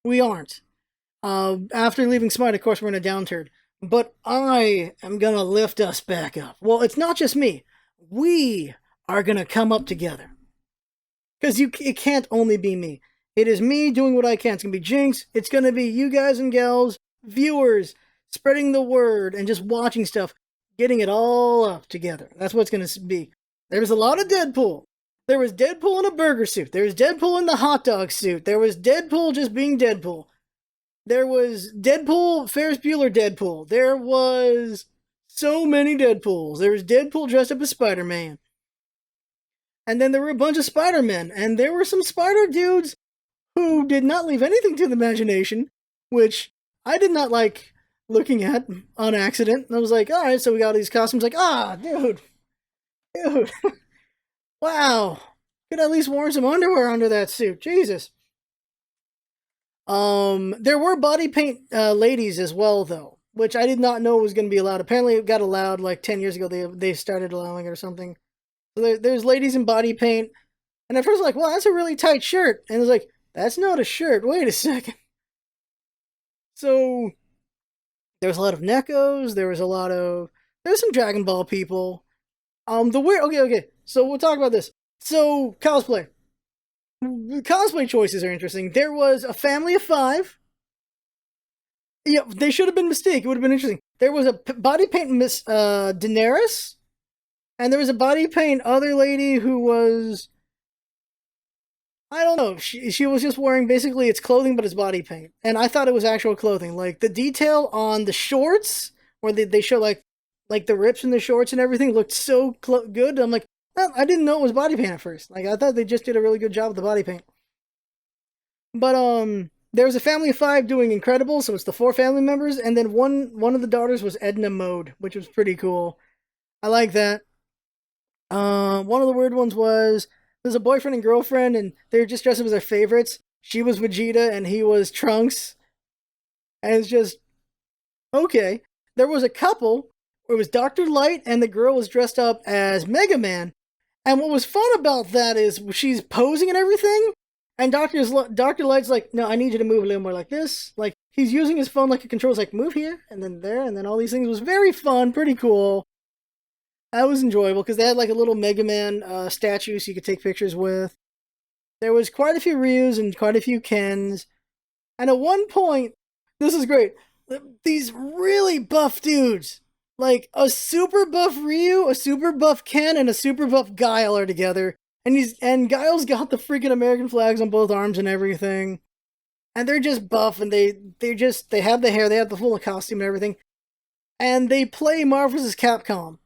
We aren't. After leaving Smite, of course, we're in a downturn. But I am gonna lift us back up. Well, it's not just me. We are gonna come up together. Because it can't only be me. It is me doing what I can. It's gonna be Jinx. It's gonna be you guys and gals, viewers, spreading the word and just watching stuff, getting it all up together. That's what it's gonna be. There's a lot of Deadpool. There was Deadpool in a burger suit. There was Deadpool in the hot dog suit. There was Deadpool just being Deadpool. There was Deadpool, Ferris Bueller Deadpool. There was so many Deadpools. There was Deadpool dressed up as Spider-Man. And then there were a bunch of Spider-Men. And there were some Spider dudes who did not leave anything to the imagination, which I did not like looking at on accident. And I was like, alright, so we got all these costumes. Like, dude. Wow. Could at least wear some underwear under that suit. Jesus. There were body paint ladies as well, though, which I did not know was going to be allowed. Apparently, it got allowed like 10 years ago. They started allowing it or something. So there's ladies in body paint, and at first, like, well, that's a really tight shirt, and I was like, that's not a shirt. Wait a second. So there was a lot of Nekos. There's some Dragon Ball people. Okay. So we'll talk about this. So cosplay. The cosplay choices are interesting. There was a family of 5. Yeah, they should have been Mystique. It would have been interesting. There was a body paint Miss Daenerys, and there was a body paint other lady who was, I don't know. She was just wearing basically it's clothing, but it's body paint, and I thought it was actual clothing. Like the detail on the shorts, where they show like the rips in the shorts and everything, looked so good. I'm like, well, I didn't know it was body paint at first. Like I thought they just did a really good job with the body paint. But there was a family of 5 doing Incredible, so it's the 4 family members, and then one of the daughters was Edna Mode, which was pretty cool. I like that. One of the weird ones was there's a boyfriend and girlfriend, and they were just dressed up as their favorites. She was Vegeta, and he was Trunks, and it's just okay. There was a couple. It was Dr. Light, and the girl was dressed up as Mega Man. And what was fun about that is she's posing and everything, and Dr. Light's like, no, I need you to move a little more like this. Like, he's using his phone like a controller. Like, move here, and then there, and then all these things. It was very fun, pretty cool. That was enjoyable, because they had like a little Mega Man statue so you could take pictures with. There was quite a few Ryus and quite a few Kens. And at one point, this is great, these really buff dudes, like a super buff Ryu, a super buff Ken, and a super buff Guile are together. And Guile's got the freaking American flags on both arms and everything. And they're just buff, and they have the hair, they have the full costume and everything. And they play Marvel vs. Capcom.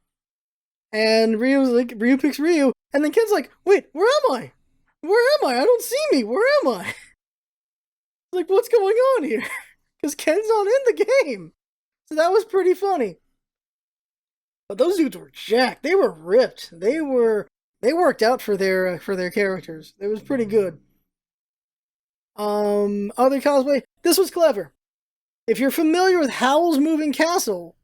And Ryu picks Ryu, and then Ken's like, wait, where am I? Where am I? I don't see me. Where am I? Like, what's going on here? Because Ken's not in the game. So that was pretty funny. But those dudes were jacked. They were ripped. They worked out for their characters. It was pretty good. Other cosplay. This was clever. If you're familiar with Howl's Moving Castle,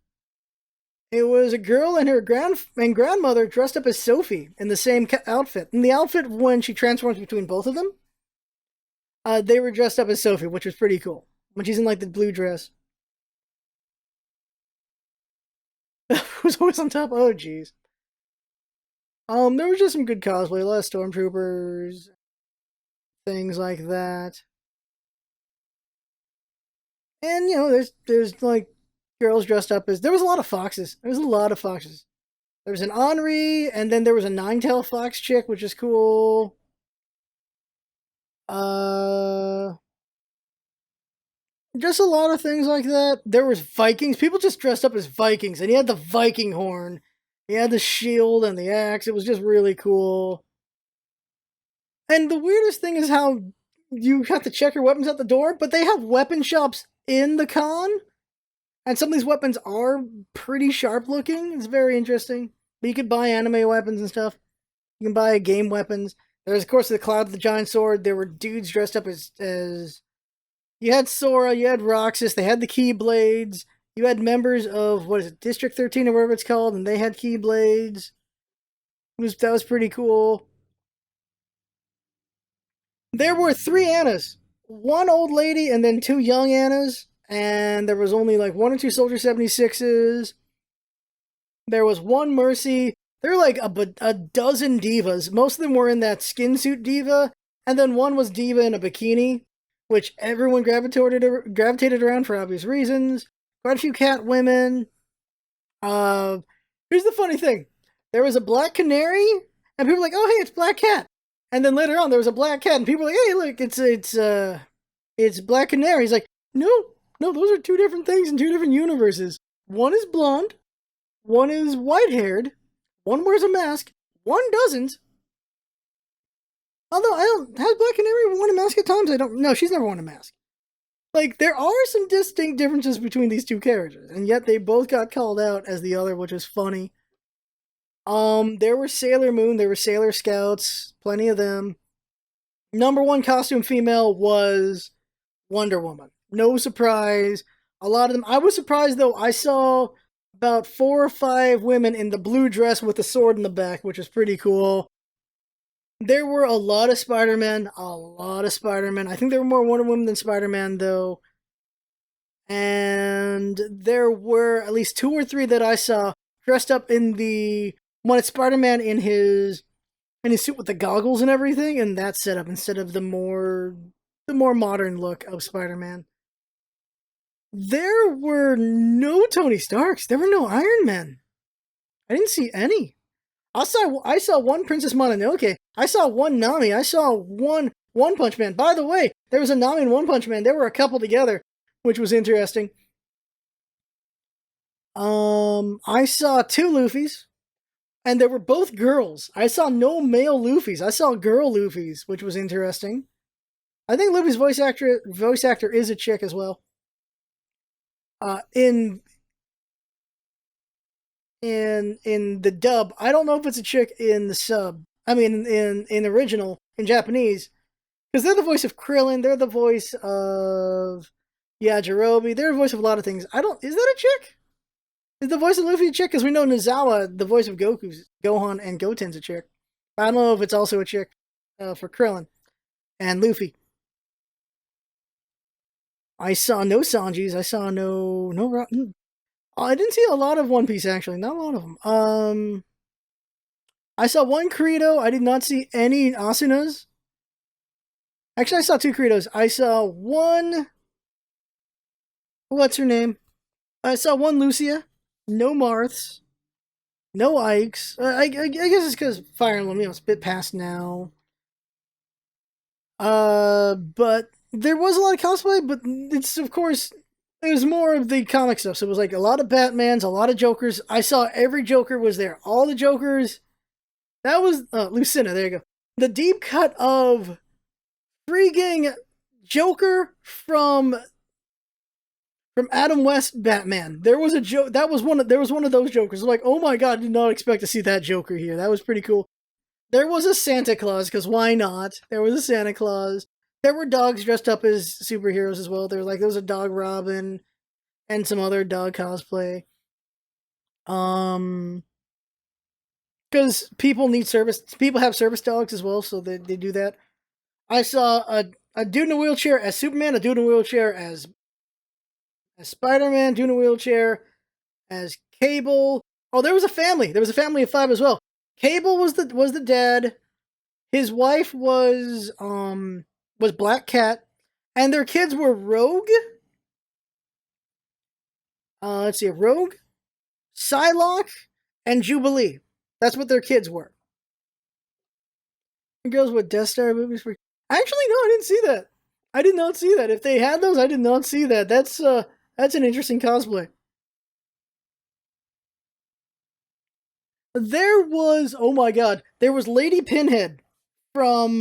it was a girl and her grandmother dressed up as Sophie in the same outfit. In the outfit when she transforms between both of them, they were dressed up as Sophie, which was pretty cool. When she's in like the blue dress. Who's always on top? Oh, jeez. There was just some good cosplay. A lot of stormtroopers, things like that. And there's like girls dressed up as. There was a lot of foxes. There was a lot of foxes. There was an Henri, and then there was a nine-tailed fox chick, which is cool. Just a lot of things like that. There was Vikings. People just dressed up as Vikings, and he had the Viking horn. He had the shield and the axe. It was just really cool. And the weirdest thing is how you have to check your weapons at the door, but they have weapon shops in the con, and some of these weapons are pretty sharp looking. It's very interesting. But you could buy anime weapons and stuff. You can buy game weapons. There's of course the Cloud of the Giant Sword. There were dudes dressed up as you had Sora, you had Roxas, they had the Keyblades. You had members of what is it, District 13 or whatever it's called, and they had Keyblades. That was pretty cool. There were three Annas, one old lady and then two young Annas, and there was only like one or two Soldier 76s. There was one Mercy. There were like a dozen divas. Most of them were in that skin suit diva, and then one was diva in a bikini, which everyone gravitated around for obvious reasons. Quite a few cat women. Uh, Here's the funny thing: there was a black canary, and people were like, "Oh, hey, it's Black Cat." And then later on, there was a black cat, and people were like, "Hey, look, it's Black Canary." He's like, "No, no, those are two different things in two different universes. One is blonde, one is white haired, one wears a mask, one doesn't." Although I don't has Black Canary worn a mask at times? I don't. No, she's never worn a mask. Like there are some distinct differences between these two characters, and yet they both got called out as the other, which is funny. There were Sailor Moon, there were Sailor Scouts, plenty of them. Number one costume female was Wonder Woman. No surprise. A lot of them. I was surprised though. I saw about 4 or 5 women in the blue dress with a sword in the back, which was pretty cool. There were a lot of Spider-Man. A lot of Spider-Man. I think there were more Wonder Woman than Spider-Man though. And there were at least 2 or 3 that I saw dressed up in the one. It's Spider-Man in his suit with the goggles and everything, and that setup instead of the more modern look of Spider-Man. There were no Tony Starks. There were no Iron Men. I didn't see any. I saw one Princess Mononoke. I saw one Nami. I saw one Punch Man. By the way, there was a Nami and One Punch Man. There were a couple together, which was interesting. I saw 2 Luffys, and they were both girls. I saw no male Luffys. I saw girl Luffys, which was interesting. I think Luffy's voice actor is a chick as well. In the dub, I don't know if it's a chick in the sub. I mean, in original in Japanese, because they're the voice of Krillin. They're the voice of Yajirobe. They're the voice of a lot of things. I don't. Is that a chick? Is the voice of Luffy a chick? Because we know Nozawa, the voice of Gohan, and Goten's a chick. I don't know if it's also a chick for Krillin and Luffy. I saw no Sanjis. I saw no. I didn't see a lot of One Piece actually. Not a lot of them. I saw one Kirito. I did not see any Asunas. Actually, I saw 2 Kiritos. I saw one. What's her name? I saw one Lucia. No Marths. No Ikes. I guess it's because Fire Emblem, it's a bit past now. But there was a lot of cosplay, but it's of course it was more of the comic stuff. So it was like a lot of Batmans, a lot of Jokers. I saw every Joker was there. All the Jokers. That was Lucina. There you go. The deep cut of freaking Joker from Adam West Batman. There was a joke. There was one of those Jokers. Like, oh my god, did not expect to see that Joker here. That was pretty cool. There was a Santa Claus, because why not? There was a Santa Claus. There were dogs dressed up as superheroes as well. There was a dog Robin and some other dog cosplay. Because people need service. People have service dogs as well, so they do that. I saw a dude in a wheelchair as Superman, a dude in a wheelchair as Spider-Man, dude in a wheelchair as Cable. Oh, there was a family. There was a family of 5 as well. Cable was the dad. His wife was Black Cat, and their kids were Rogue. Let's see, Rogue, Psylocke, and Jubilee. That's what their kids were. It goes with Death Star movies for. Actually, no, I didn't see that. I did not see that. If they had those, I did not see that. That's an interesting cosplay. There was, oh my god, there was Lady Pinhead from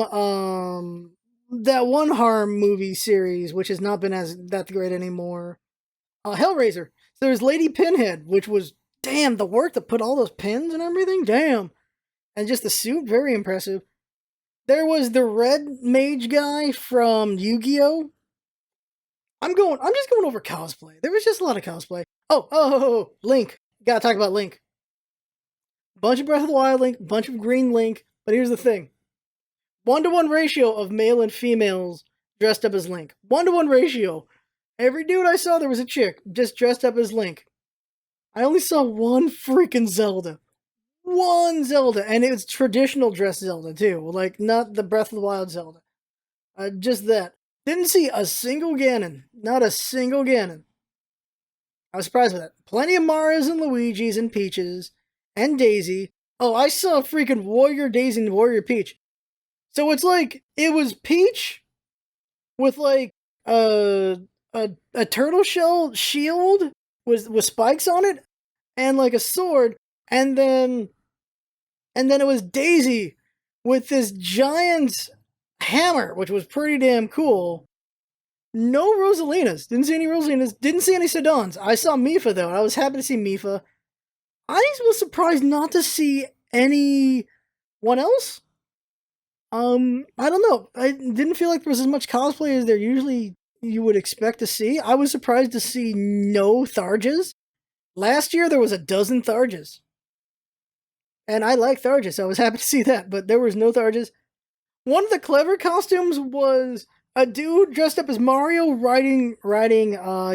that one horror movie series, which has not been as that great anymore. Hellraiser. So there's Lady Pinhead, which was damn the work to put all those pins and everything. Damn, and just the suit, very impressive. There was the red mage guy from Yu-Gi-Oh. I'm just going over cosplay. There was just a lot of cosplay. Oh, Link. Gotta talk about Link. Bunch of Breath of the Wild Link, bunch of Green Link. But here's the thing: 1-to-1 ratio of male and females dressed up as Link. 1-to-1 ratio. Every dude I saw, there was a chick just dressed up as Link. I only saw one freaking Zelda. One Zelda, and it was traditional dress Zelda too, like not the Breath of the Wild Zelda. Just that. Didn't see a single Ganon. Not a single Ganon. I was surprised with that. Plenty of Marios and Luigis and Peaches and Daisy. Oh, I saw freaking Warrior Daisy and Warrior Peach. So it's like it was Peach with like a turtle shell shield with spikes on it and like a sword, and then it was Daisy with this giant hammer, which was pretty damn cool. No Rosalinas. Didn't see any Rosalinas. Didn't see any Sedons. I saw Mifa though, and I was happy to see Mifa. I was surprised not to see anyone else. I don't know. I didn't feel like there was as much cosplay as there usually you would expect to see. I was surprised to see no Tharjas. Last year there was a dozen Tharjas. And I like Tharjas, so I was happy to see that, but there was no Tharjas. One of the clever costumes was a dude dressed up as Mario riding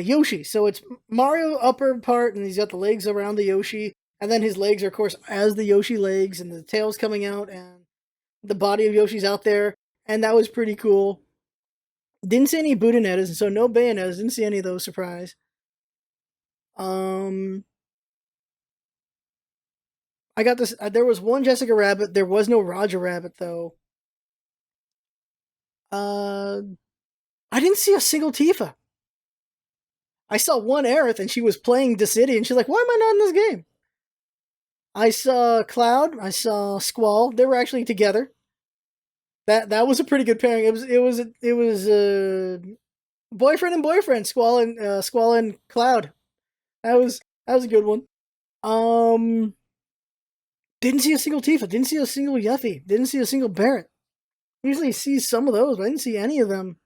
Yoshi. So it's Mario upper part, and he's got the legs around the Yoshi, and then his legs are, of course, as the Yoshi legs, and the tail's coming out, and the body of Yoshi's out there, and that was pretty cool. Didn't see any Budanettas, so no Bayonettas. Didn't see any of those. Surprise. I got this. There was one Jessica Rabbit. There was no Roger Rabbit though. Uh, I didn't see a single Tifa. I saw one Aerith, and she was playing Dissidia, and she's like, "Why am I not in this game?" I saw Cloud. I saw Squall. They were actually together. That was a pretty good pairing. It was boyfriend and boyfriend. Squall and Cloud. That was a good one. Um, didn't see a single Tifa. Didn't see a single Yuffie. Didn't see a single Barret. Usually see some of those, but I didn't see any of them.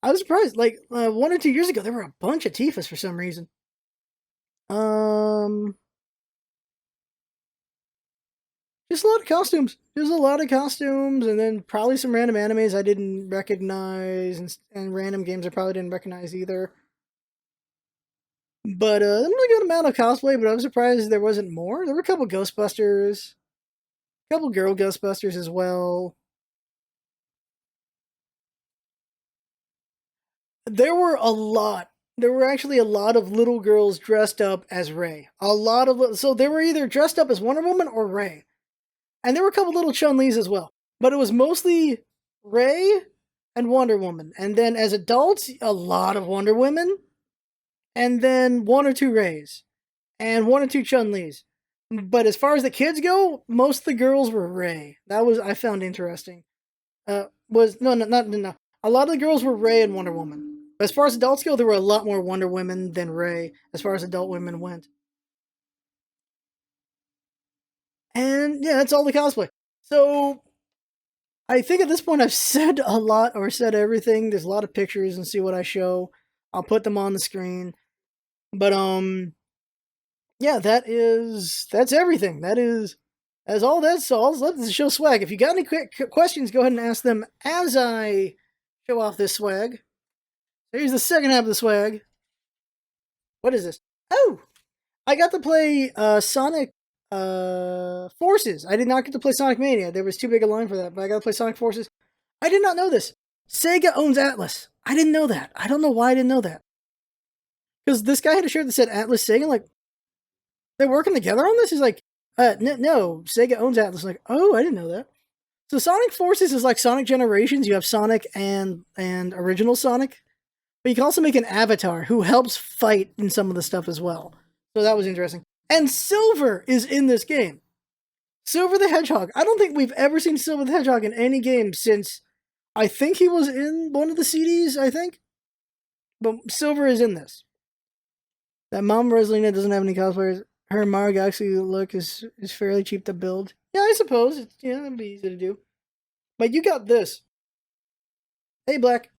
I was surprised. Like 1 or 2 years ago, there were a bunch of Tifas for some reason. Just a lot of costumes. Just a lot of costumes, and then probably some random animes I didn't recognize, and random games I probably didn't recognize either. But there was a good amount of cosplay, but I was surprised there wasn't more. There were a couple Ghostbusters, a couple girl Ghostbusters as well. There were a lot. There were actually a lot of little girls dressed up as Rey. So they were either dressed up as Wonder Woman or Rey, and there were a couple little Chun-Lis as well. But it was mostly Rey and Wonder Woman, and then as adults, a lot of Wonder Women, and then 1 or 2 Reys, and 1 or 2 Chun-Lis. But as far as the kids go, most of the girls were Rey. That was I found interesting. Was no, no. A lot of the girls were Rey and Wonder Woman. But as far as adults go, there were a lot more Wonder Women than Rey, as far as adult women went. And yeah, that's all the cosplay. So I think at this point I've said a lot or said everything. There's a lot of pictures and see what I show. I'll put them on the screen. But yeah, that's everything. That's all that's all. Let the show swag. If you got any quick questions, go ahead and ask them as I show off this swag. Here's the second half of the swag. What is this? Oh, I got to play Sonic Forces. I did not get to play Sonic Mania. There was too big a line for that, but I got to play Sonic Forces. I did not know this. Sega owns Atlas. I didn't know that. I don't know why I didn't know that. Because this guy had a shirt that said Atlas Sega. Like, they're working together on this? He's like, no, Sega owns Atlas. I'm like, oh, I didn't know that. So Sonic Forces is like Sonic Generations. You have Sonic and original Sonic. But you can also make an avatar who helps fight in some of the stuff as well. So that was interesting. And Silver is in this game. Silver the Hedgehog. I don't think we've ever seen Silver the Hedgehog in any game since I think he was in one of the CDs, I think. But Silver is in this. That Mom Rosalina doesn't have any cosplayers. Her Mario Galaxy look is fairly cheap to build. Yeah, I suppose. It'd be easy to do. But you got this. Hey, Black.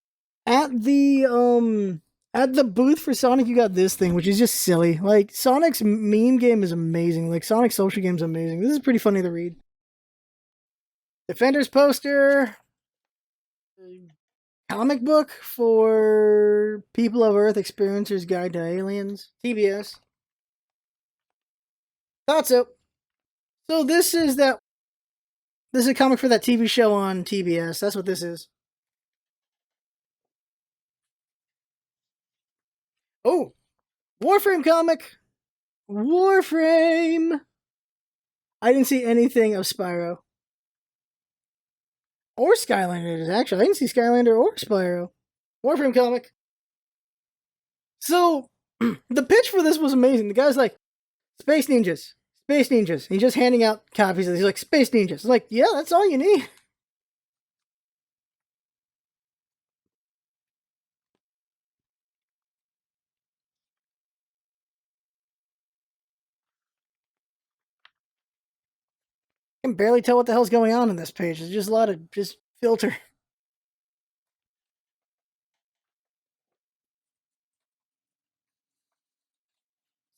At the booth for Sonic, you got this thing, which is just silly. Like, Sonic's meme game is amazing. Like, Sonic's social game is amazing. This is pretty funny to read. Defenders poster. Comic book for People of Earth Experiencers Guide to Aliens. TBS. Thought so. So this is that. This is a comic for that TV show on TBS. That's what this is. Oh, Warframe comic. Warframe. I didn't see anything of Spyro. Or Skylanders, actually. I didn't see Skylander or Spyro. Warframe comic. So, the pitch for this was amazing. The guy's like, Space Ninjas. Space Ninjas. He's just handing out copies of these. He's like, Space Ninjas. It's like, yeah, that's all you need. I can barely tell what the hell's going on in this page. There's just a lot of just filter.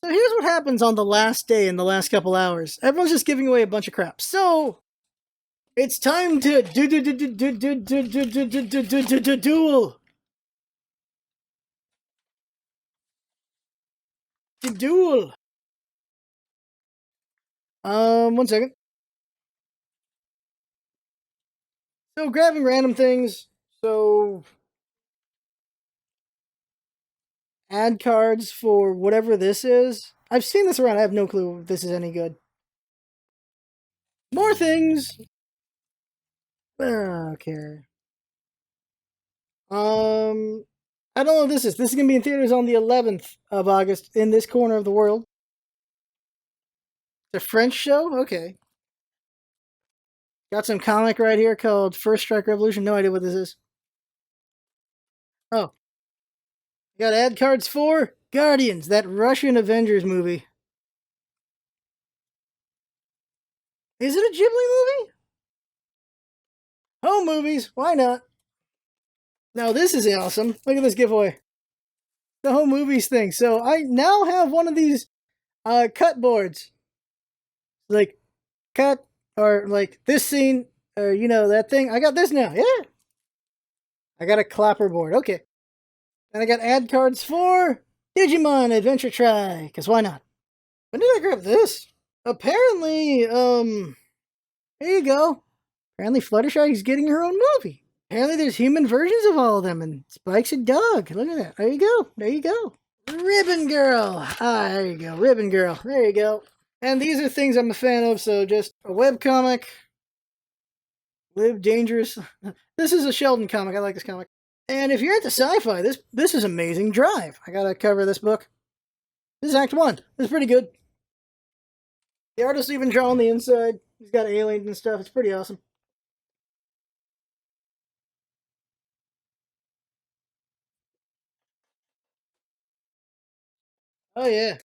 So here's what happens on the last day in the last couple hours. Everyone's just giving away a bunch of crap. So it's time to duel. Duel. 1 second. So grabbing random things. So add cards for whatever this is. I've seen this around. I have no clue if this is any good. More things. Okay. I don't know what this is. This is gonna be in theaters on the 11th of August in this corner of the world. It's a French show. Okay. Got some comic right here called First Strike Revolution. No idea what this is. Oh. Got ad cards for Guardians, that Russian Avengers movie. Is it a Ghibli movie? Home movies. Why not? Now this is awesome. Look at this giveaway. The home movies thing. So I now have one of these cut boards. Like cut or like this scene or that thing. I got this now. Yeah. I got a clapper board. Okay. And I got ad cards for Digimon Adventure Try, cuz why not? When did I grab this? Apparently, here you go. Apparently Fluttershy's getting her own movie. Apparently there's human versions of all of them, and Spike's a dog. Look at that. There you go. There you go. Ribbon Girl. Ah, there you go. Ribbon Girl. There you go. And these are things I'm a fan of, so just a webcomic. Live Dangerous. This is a Sheldon comic. I like this comic. And if you're into sci-fi, this is amazing. Drive. I gotta cover this book. This is Act 1. This is pretty good. The artist even draw on the inside. He's got aliens and stuff. It's pretty awesome. Oh yeah.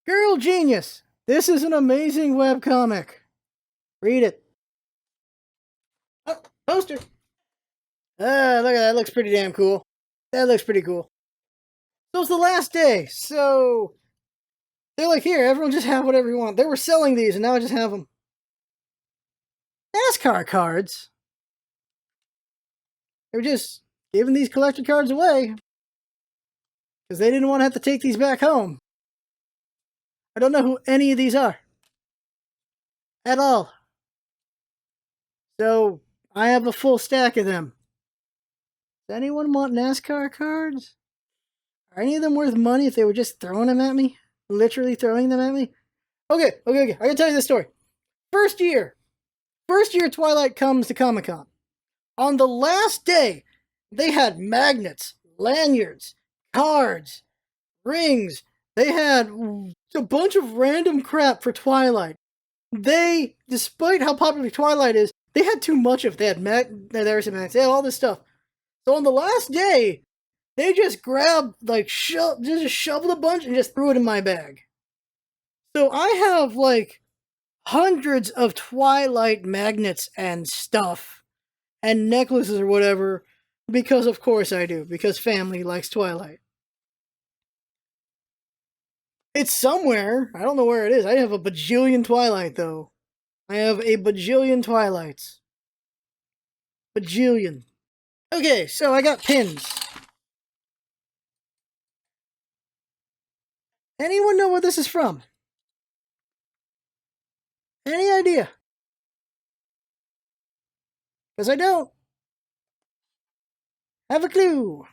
Girl Genius. This is an amazing webcomic. Read it. Oh, poster. Ah, look at that. That looks pretty damn cool. That looks pretty cool. So it's the last day. So they're like, here, everyone just have whatever you want. They were selling these, and now I just have them. NASCAR cards. They were just giving these collector cards away because they didn't want to have to take these back home. I don't know who any of these are at all. So I have a full stack of them. Does anyone want NASCAR cards? Are any of them worth money if they were just throwing them at me? Literally throwing them at me? Okay. I gotta tell you this story. First year Twilight comes to Comic-Con. On the last day, they had magnets, lanyards, cards, rings. They had a bunch of random crap for Twilight. Despite how popular Twilight is, They had too much of it. They had there some magnets. They had all this stuff. So on the last day, they just grabbed like just shoveled a bunch and just threw it in my bag. So I have like hundreds of Twilight magnets and stuff and necklaces or whatever because of course I do, because family likes Twilight. It's somewhere. I don't know where it is. I have a bajillion Twilight though. I have a bajillion Twilights. Bajillion. Okay, so I got pins. Anyone know where this is from? Any idea? Because I don't have a clue.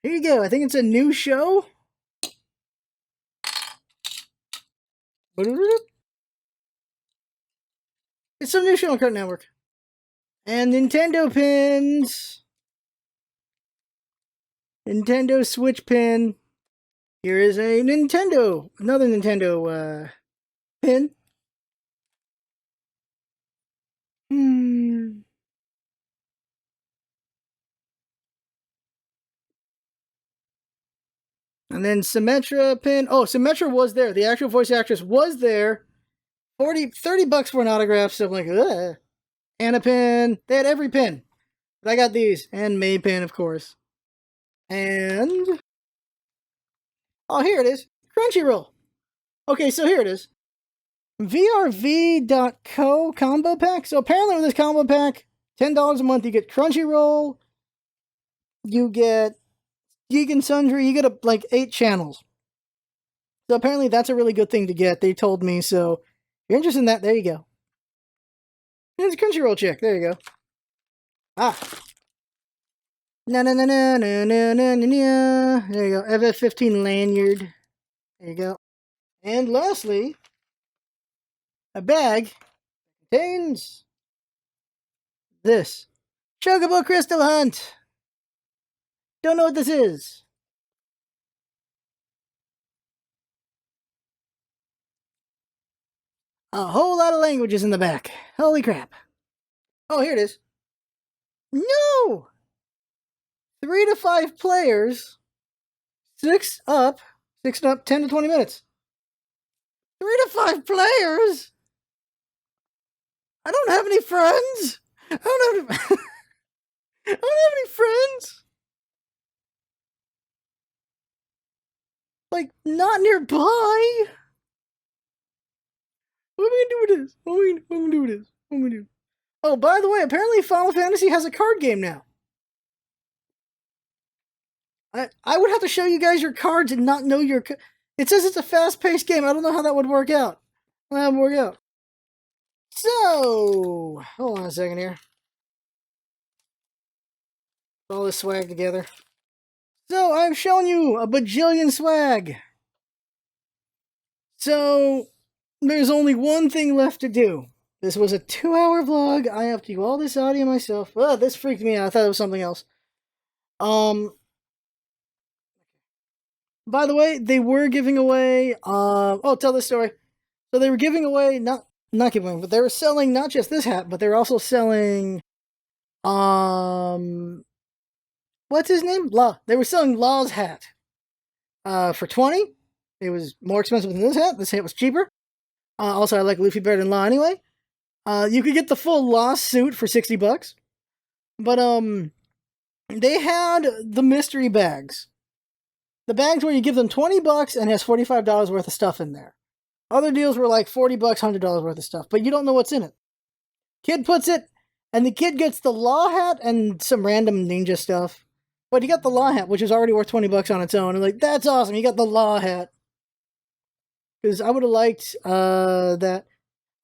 Here you go. I think it's a new show. It's some new show on Cartoon Network. And Nintendo pins. Nintendo Switch pin. Here is a Nintendo. Another Nintendo pin. And then Symmetra pin. Oh, Symmetra was there. The actual voice actress was there. 30 bucks for an autograph. So I'm like, ugh. And a pin. They had every pin. But I got these. And May pin, of course. And oh, here it is. Crunchyroll. Okay, so here it is. VRV.co combo pack. So apparently with this combo pack, $10 a month, you get Crunchyroll, you get Geek and Sundry, you get like 8 channels. So apparently that's a really good thing to get. They told me. So if you're interested in that, there you go. It's a Crunchyroll check. There you go. Ah. Na na na na na na na na. There you go. FF15 lanyard. There you go. And lastly, a bag contains this. Chocobo Crystal Hunt. Don't know what this is. A whole lot of languages in the back. Holy crap. Oh, here it is. No! 3 to 5 players. 6 up, 10 to 20 minutes. 3 to 5 players? I don't have any friends. I don't have any friends. Like, not nearby. What am I gonna do with this? What am I gonna do with this? What am I gonna do? Oh, by the way, apparently Final Fantasy has a card game now. I would have to show you guys your cards and not know your... It says it's a fast-paced game. I don't know how that would work out. That would work out. So, hold on a second here. Put all this swag together. So, I've shown you a bajillion swag. So, there's only one thing left to do. This was a 2-hour vlog. I have to do all this audio myself. Oh, this freaked me out. I thought it was something else. By the way, they were giving away, oh, tell this story. So they were giving away, not giving away, but they were selling not just this hat, but they were also selling, what's his name? Law. They were selling Law's hat, for 20. It was more expensive than this hat. This hat was cheaper. Also, I like Luffy better than Law anyway. You could get the full Law suit for 60 bucks. But, they had the mystery bags. The bags where you give them 20 bucks and has $45 worth of stuff in there. Other deals were like 40 bucks, $100 worth of stuff, but you don't know what's in it. Kid puts it, and the kid gets the Law hat and some random ninja stuff. But he got the Law hat, which is already worth 20 bucks on its own. And like, that's awesome, you got the Law hat. Because I would have liked that.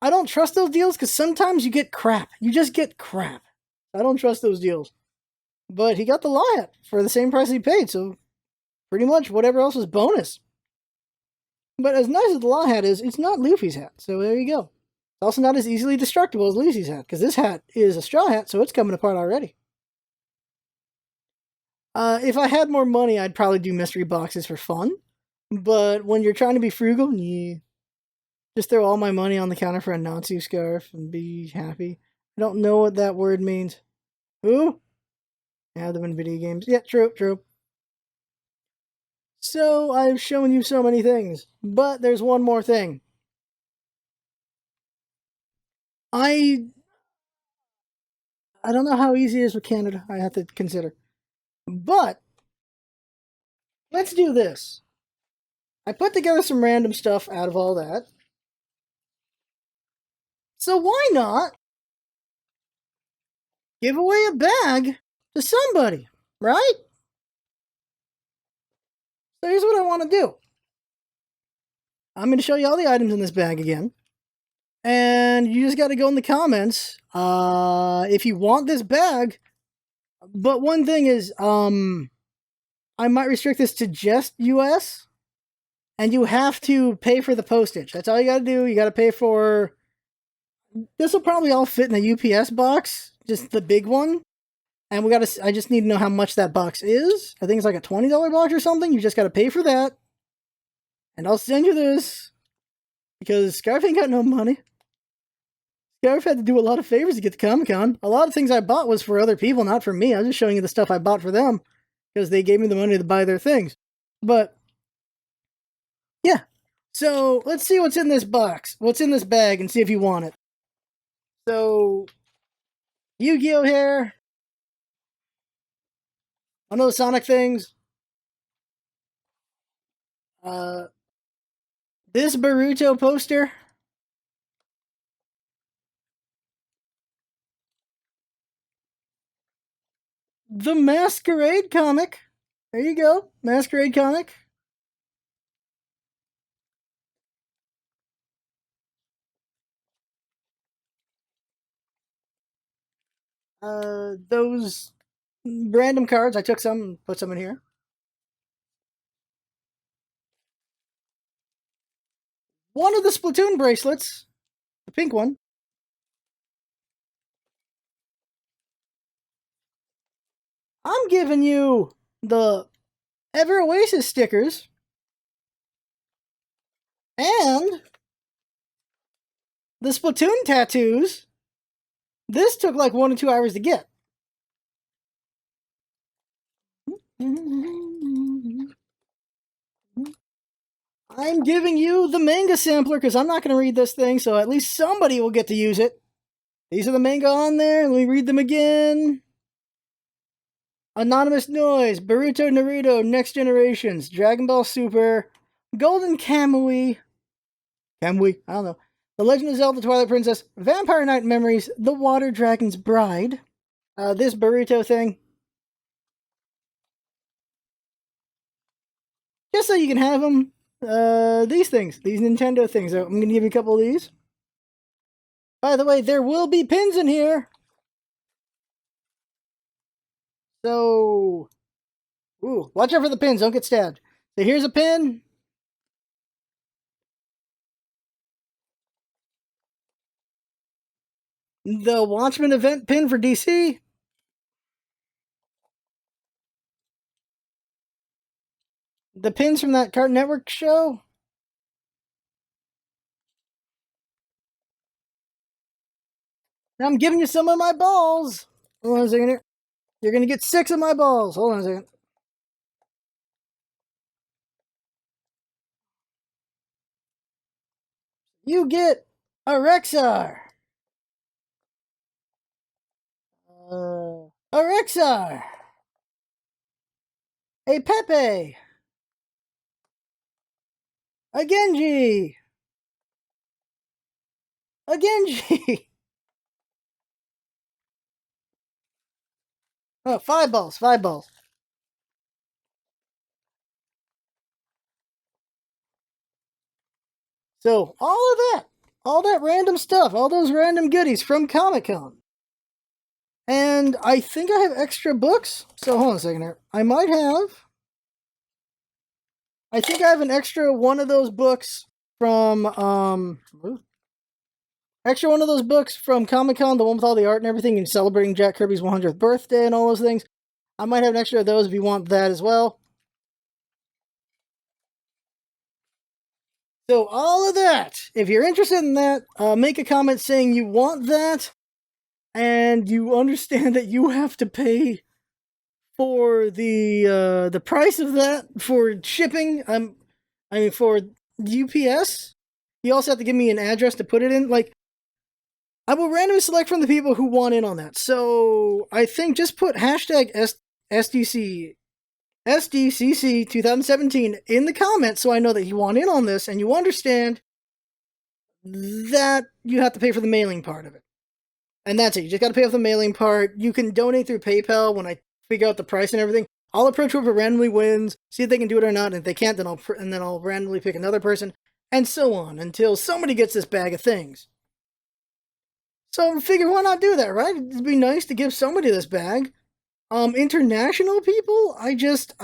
I don't trust those deals because sometimes you get crap. You just get crap. I don't trust those deals. But he got the Law hat for the same price he paid, so pretty much whatever else was bonus. But as nice as the Law hat is, it's not Luffy's hat, so there you go. It's also not as easily destructible as Luffy's hat, because this hat is a straw hat, so it's coming apart already. If I had more money, I'd probably do mystery boxes for fun. But when you're trying to be frugal, yeah. Just throw all my money on the counter for a Natsu scarf and be happy. I don't know what that word means. Who? Have them in video games. Yeah, true, true. So I've shown you so many things, but there's one more thing. I don't know how easy it is with Canada. I have to consider. But let's do this. I put together some random stuff out of all that. So why not give away a bag to somebody, right? So here's what I want to do. I'm going to show you all the items in this bag again. And you just got to go in the comments if you want this bag. But one thing is, I might restrict this to just US. And you have to pay for the postage. That's all you got to do. You got to pay for... This will probably all fit in a UPS box. Just the big one. And I just need to know how much that box is. I think it's like a $20 box or something. You just got to pay for that. And I'll send you this. Because Scarf ain't got no money. Scarf had to do a lot of favors to get to Comic-Con. A lot of things I bought was for other people, not for me. I was just showing you the stuff I bought for them. Because they gave me the money to buy their things. But, yeah. So, let's see what's in this box. What's in this bag and see if you want it. So, Yu-Gi-Oh! Hair. One of those Sonic things. This Boruto poster. The Masquerade comic. There you go. Masquerade comic. Those random cards. I took some and put some in here. One of the Splatoon bracelets. The pink one. I'm giving you the Ever Oasis stickers. And the Splatoon tattoos. This took like 1 or 2 hours to get. I'm giving you the manga sampler because I'm not going to read this thing, so at least somebody will get to use it. These are the manga on there. Let me read them again. Anonymous Noise, Boruto Naruto, Next Generations, Dragon Ball Super, Golden Kamui, I don't know. The Legend of Zelda Twilight Princess, Vampire Knight Memories, The Water Dragon's Bride, this Boruto thing. Just so you can have them. These things, these Nintendo things. I'm going to give you a couple of these. By the way, there will be pins in here. So, ooh, watch out for the pins. Don't get stabbed. So here's a pin. The Watchmen event pin for DC. The pins from that Cartoon Network show. Now I'm giving you some of my balls. Hold on a second here. You're going to get 6 of my balls. Hold on a second. You get a Rexar. A Rexar. A Pepe. A Genji. A Genji. Oh, 5 balls. 5 balls. So, all that random stuff, all those random goodies from Comic-Con. And I think I have extra books. So, hold on a second here. I think I have an extra one of those books from, extra one of those books from Comic-Con, the one with all the art and everything, and celebrating Jack Kirby's 100th birthday and all those things. I might have an extra of those if you want that as well. So all of that, if you're interested in that, make a comment saying you want that, and you understand that you have to pay for the price of that for shipping. I mean for UPS. You also have to give me an address to put it in. Like, I will randomly select from the people who want in on that. So I think just put hashtag SDC SDCC 2017 in the comments so I know that you want in on this and you understand that you have to pay for the mailing part of it. And that's it. You just got to pay for the mailing part. You can donate through PayPal when I figure out the price and everything. I'll approach whoever randomly wins, see if they can do it or not. And if they can't, then I'll randomly pick another person, and so on until somebody gets this bag of things. So I figure, why not do that, right? It'd be nice to give somebody this bag. International people, I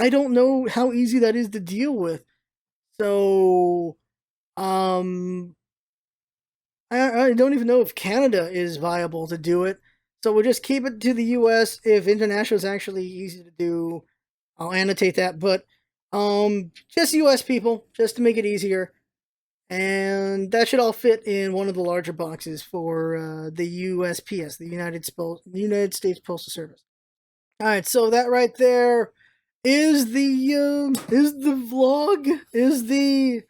don't know how easy that is to deal with. So, I don't even know if Canada is viable to do it. So we'll just keep it to the US. If international is actually easy to do, I'll annotate that. But just US people, just to make it easier. And that should all fit in one of the larger boxes for the USPS, the United States Postal Service. All right, so that right there is the vlog, is the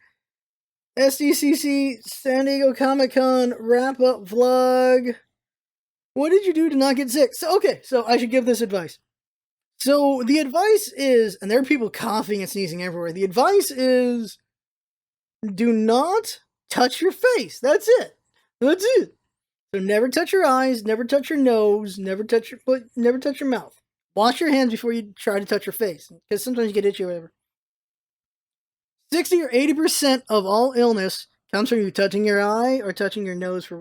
SDCC San Diego Comic Con wrap up vlog. What did you do to not get sick? So I should give this advice. So the advice is, and there are people coughing and sneezing everywhere. The advice is, do not touch your face. That's it. That's it. So never touch your eyes, never touch your nose, never touch your foot, never touch your mouth. Wash your hands before you try to touch your face, because sometimes you get itchy or whatever. 60 or 80% of all illness comes from you touching your eye or touching your nose. I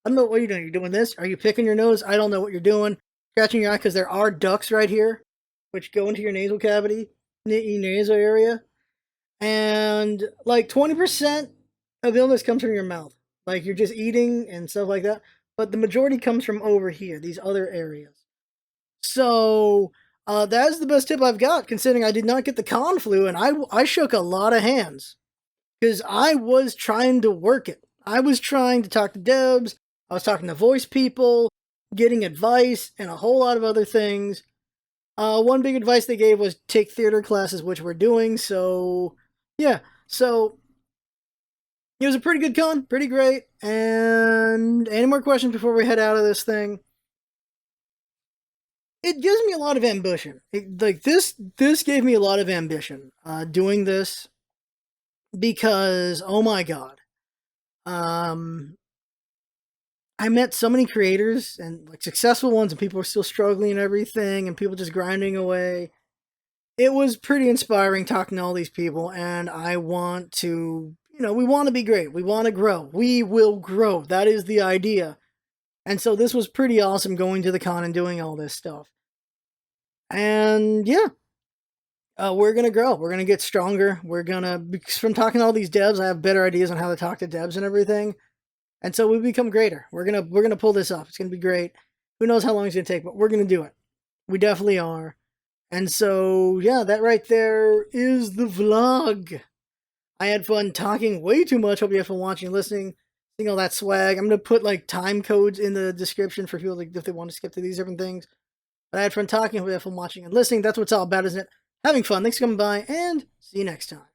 don't know what you're doing. You're doing this? Are you picking your nose? I don't know what you're doing. Scratching your eye, because there are ducts right here, which go into your nasal cavity, your nasal area. And like 20% of illness comes from your mouth. Like you're just eating and stuff like that. But the majority comes from over here, these other areas. So that's the best tip I've got, considering I did not get the con flu, and I shook a lot of hands because I was trying to work it. I was trying to talk to devs, I was talking to voice people, getting advice, and a whole lot of other things. One big advice they gave was take theater classes, which we're doing. So yeah, so it was a pretty good con, pretty great. And any more questions before we head out of this thing? It gives me a lot of ambition. This gave me a lot of ambition doing this, because oh my god, I met so many creators and like successful ones, and people are still struggling and everything, and people just grinding away. It was pretty inspiring talking to all these people, and I want to, we want to be great. We want to grow. We will grow. That is the idea. And so this was pretty awesome, going to the con and doing all this stuff. And yeah, we're going to grow. We're going to get stronger. Because from talking to all these devs, I have better ideas on how to talk to devs and everything. And so we become greater. We're going to pull this off. It's going to be great. Who knows how long it's going to take, but we're going to do it. We definitely are. And so, yeah, that right there is the vlog. I had fun talking way too much. Hope you had fun watching and listening, seeing all that swag. I'm going to put like time codes in the description for people if they want to skip to these different things. But I had fun talking. Hope you had fun watching and listening. That's what it's all about, isn't it? Having fun. Thanks for coming by, and see you next time.